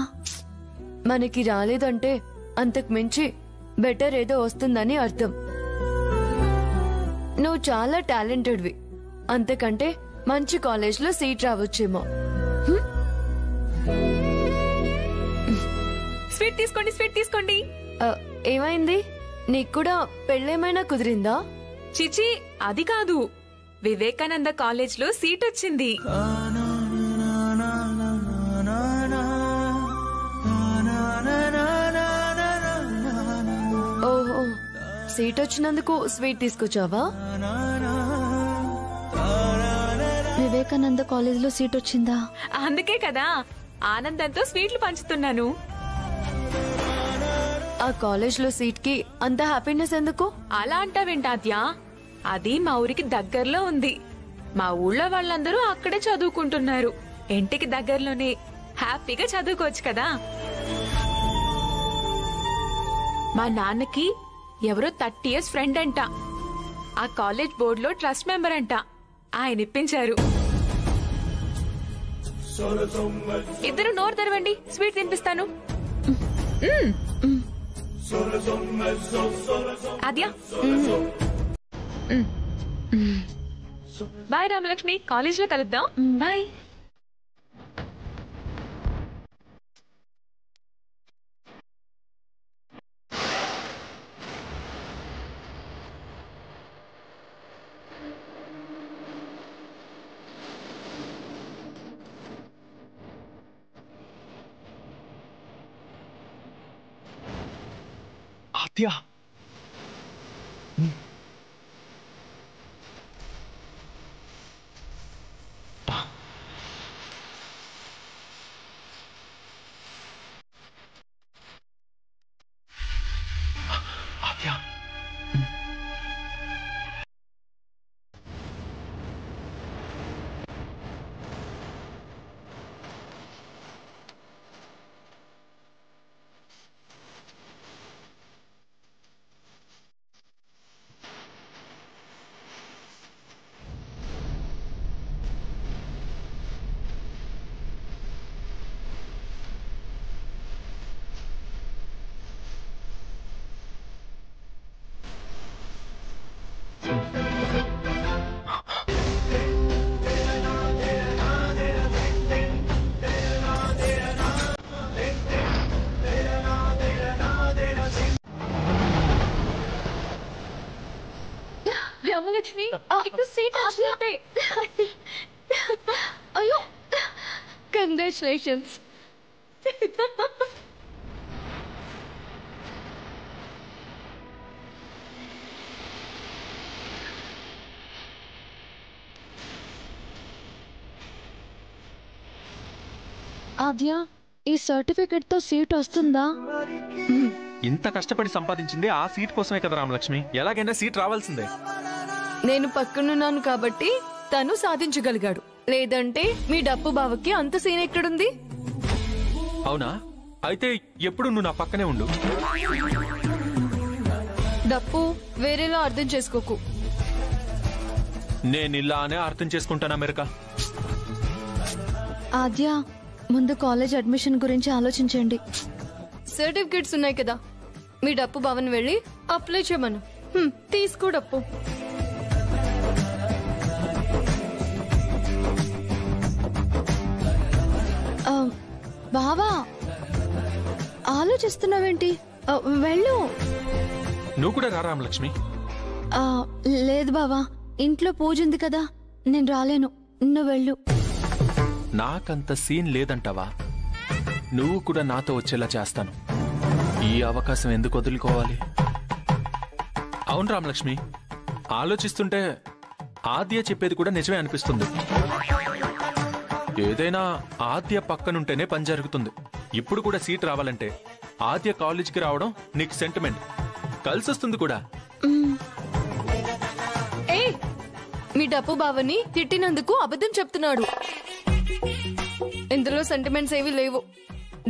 మనకి రాలేదంటే అంతకు మించి బెటర్ ఏదో వస్తుందని అర్థం. నువ్వు చాలా టాలెంటెడ్వి, అంతకంటే మంచి కాలేజ్లో సీట్ రావచ్చేమో. స్వీట్ తీసుకోండి, స్వీట్ తీసుకోండి. ఏమైంది? నీకు కూడా పెళ్ళేమైనా కుదిరిందా? చిచి, అది కాదు, వివేకానంద కాలేజ్ లో సీట్ వచ్చింది. ఓహో, సీట్ వచ్చినందుకు స్వీట్ తీసుకొచ్చావా? వివేకానంద కాలేజ్ లో సీట్ వచ్చిందా? అందుకే కదా ఆనందంతో స్వీట్లు పంచుతున్నాను. ఆ కాలేజ్ లో సీట్ కి అంత హ్యాపీనెస్ ఎందుకు? అలా అంటావేంటాద్యా? అది మా ఊరికి దగ్గరలో ఉంది. మా ఊళ్ళో వాళ్ళందరూ అక్కడే చదువుకుంటున్నారు. ఇంటికి దగ్గరలోనే హ్యాపీగా చదువుకోవచ్చు కదా. మా నాన్నకి ఎవరో 30 years ఫ్రెండ్ అంట. ఆ కాలేజ్ బోర్డులో ట్రస్ట్ మెంబర్ అంట. ఆయన ఇప్పించారు. ఇద్దరు నోరు తెరవండి, స్వీట్ తినిపిస్తాను. ఆద్యా, బాయ్ రామలక్ష్మి, కాలేజ్ లో కలుద్దాం. బాయ్. ఆద్య, ఆద్య, రామలక్ష్మి, ఇక్కడ సీట్ వచ్చినట్టే. అయ్యో, కంగ్రాచులేషన్స్. ఆద్య, ఈ సర్టిఫికెట్ తో సీట్ వస్తుందా? ఇంత కష్టపడి సంపాదించింది ఆ సీట్ కోసమే కదా రామలక్ష్మి. ఎలాగైనా సీట్ రావాల్సిందే. నేను పక్కనున్నాను కాబట్టి తను సాధించగలిగాడు. లేదంటే మీ డప్పు బావకి అంత సీన్ ఎక్కడుంది? అవునా? అయితే ఎప్పుడు నువ్వు నా పక్కనే ఉండు. డప్పు వేరేలా అర్థం చేసుకోకు. నేను ఇలానే అర్థం చేసుకుంటానా మెరక? ఆద్య, ముందు కాలేజ్ అడ్మిషన్ గురించి ఆలోచించండి. సర్టిఫికెట్స్ ఉన్నాయి కదా, మీ డప్పు భవన్ వెళ్ళి అప్లై చేయమను. తీసుకో డప్పు. బావా, ఆలోచిస్తున్నావేంటి? వెళ్ళు. నువ్వు కూడా రా రామలక్ష్మి. లేదు బావా, ఇంట్లో పూజ ఉంది కదా, నేను రాలేను. నువ్వు వెళ్ళు. నాకంత సీన్ లేదంటావా? నువ్వు కూడా నాతో వచ్చేలా చేస్తాను. ఈ అవకాశం ఎందుకు వదులుకోవాలి? అవును రామలక్ష్మి, ఆలోచిస్తుంటే ఆద్య చెప్పేది కూడా నిజమే అనిపిస్తుంది. ఏదైనా ఆద్య పక్కనుంటేనే పని జరుగుతుంది. ఇప్పుడు కూడా సీట్ రావాలంటే ఆద్య కాలేజీకి రావడం నీకు సెంటిమెంట్ కలిసొస్తుంది కూడా. ఏ, మీ డప్పు బావని తిట్టినందుకు అబద్ధం చెప్తున్నాడు. ఇందులో సెంటిమెంట్స్ ఏవి లేవు.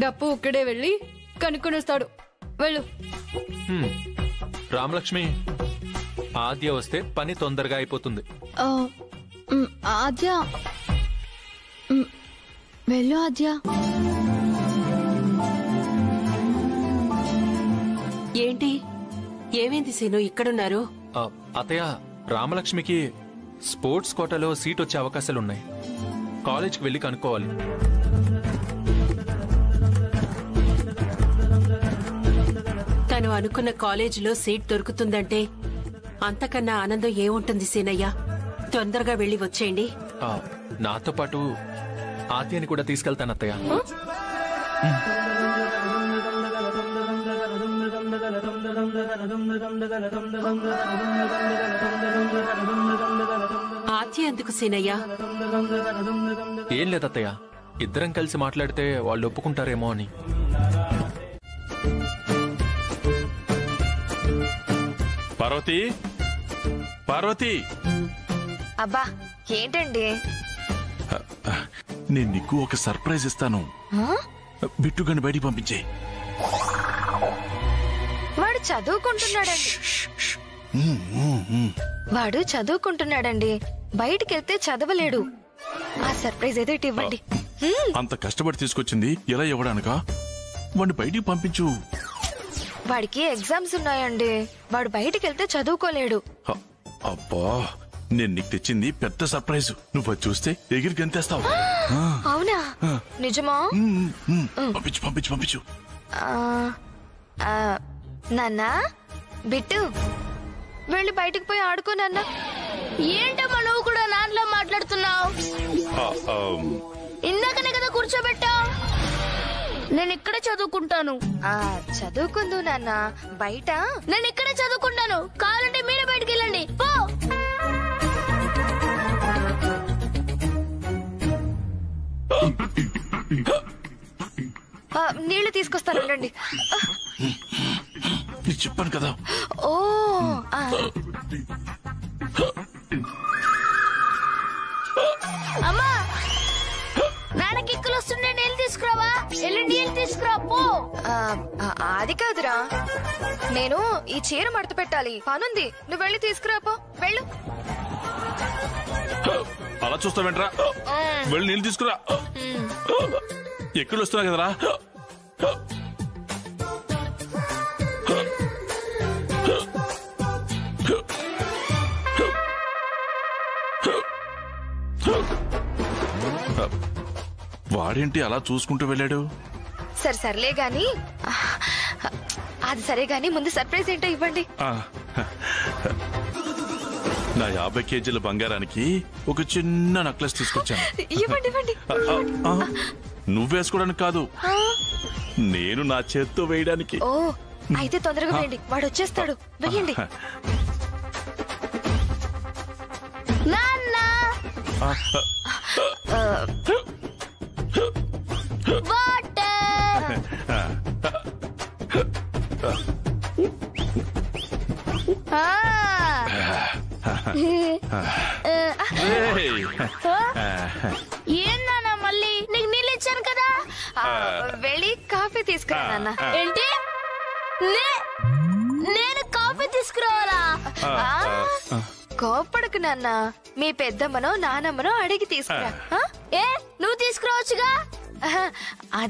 డప్పు ఒక్కడే వెళ్ళి కనుక్కొని వస్తాడు. వెళ్ళు. రామలక్ష్మి, ఆద్య వస్తే పని తొందరగా అయిపోతుంది. ఆద్య, వెళ్ళు ఆద్య. ఏంటి ఏమైంది సీను ఇక్కడున్నారు? అత్తయ్య, రామలక్ష్మికి స్పోర్ట్స్ కోటాలో సీట్ వచ్చే అవకాశాలున్నాయి. కాలేజ్కి వెళ్ళి కనుక్కోవాలి. తను అనుకున్న కాలేజీలో సీట్ దొరుకుతుందంటే అంతకన్నా ఆనందం ఏముంటుంది సీనయ్య. తొందరగా వెళ్ళి వచ్చేయండి. నాతో పాటు ఆద్యాని కూడా తీసుకెళ్తాను అత్తయ్య. ఆద్య ఎందుకు సీనయ్య? ఏం లేదత్తయ్య, ఇద్దరం కలిసి మాట్లాడితే వాళ్ళు ఒప్పుకుంటారేమో అని. పార్వతి, పార్వతి. అబ్బా ఏంటండి? నేను నీకు ఒక సర్ప్రైజ్ ఇస్తాను. బిట్టుగాని బయటికి పంపించే. వాడు చదువుకుంటున్నాడండి. బయటికి వెళ్తే చదవలేడు. ఆ సర్ప్రైజ్ ఏదో ఇటు ఇవ్వండి. అంత కష్టపడి తీసుకొచ్చింది ఎలా ఇవ్వడానికా? వాడిని బయటికి పంపించు. వాడికి ఎగ్జామ్స్ ఉన్నాయండి. వాడు బయటికి వెళ్తే చదువుకోలేడు. అబ్బా, నేను నీకు తెచ్చింది పెద్ద సర్ప్రైజ్. నువ్వు చూస్తే ఎగిరి గంతేస్తావు. అవునా? నిజమా? పంపించు పంపించు పంపించు. నాన్న, బిట్టు వెళ్ళి బయటికి పోయి ఆడుకో నాన్న. ఏంటమ్మా నువ్వు కూడా నాన్నలో మాట్లాడుతున్నావు? ఇందాకనే కదా కూర్చోబెట్టావు. నేను ఇక్కడే చదువుకుంటాను. చదువుకుందు నాన్న, బయట. నేను ఇక్కడే చదువుకుంటాను. కావాలంటే మీరే బయటికి వెళ్ళండి. పో. నీళ్లు తీసుకొస్తాను ఉండండి. చెప్పాను కదా. ఓ అమ్మా, నాన్నకి ఇక్కలు వస్తుండే నీళ్ళు తీసుకురావా? వెళ్ళి నీళ్ళు తీసుకురా పో. అది కాదురా, నేను ఈ చీర మడత పెట్టాలి, పనుంది. నువ్వు వెళ్ళి తీసుకురా పో. వెళ్ళు. అలా చూస్తావేంట్రా? వెళ్ళి నీళ్ళు తీసుకురా. ఎక్కడ వస్తున్నా కదరా. వాడేంటి అలా చూసుకుంటూ వెళ్ళాడు? సర్లే గాని, అది సరే గాని ముందు సర్ప్రైజ్ ఏంటో ఇవ్వండి. నా 50 కేజీల బంగారానికి ఒక చిన్న నెక్లెస్ తీసుకొచ్చాను. ఇవ్వండి ఇవ్వండి. నువ్వేసుకోవడానికి కాదు, నేను నా చేత్తో వేయడానికి. ఓ అయితే తొందరగా వేయండి, వాడు వచ్చేస్తాడు. వెయ్యండి. నాన్న, వాటర్. ఏందన్నా మళ్ళీ? నీకు నీళ్ళు ఇచ్చాను కదా. వెళ్ళి కాఫీ తీసుకురా నాన్న. ఏంటి? నేను కాఫీ తీసుకురావాలా? కోప్పడకు నాన్న, మీ పెద్దమ్మనో నానమ్మనో అడిగి తీసుకురా. ఏ నువ్వు తీసుకురావచ్చుగా. అది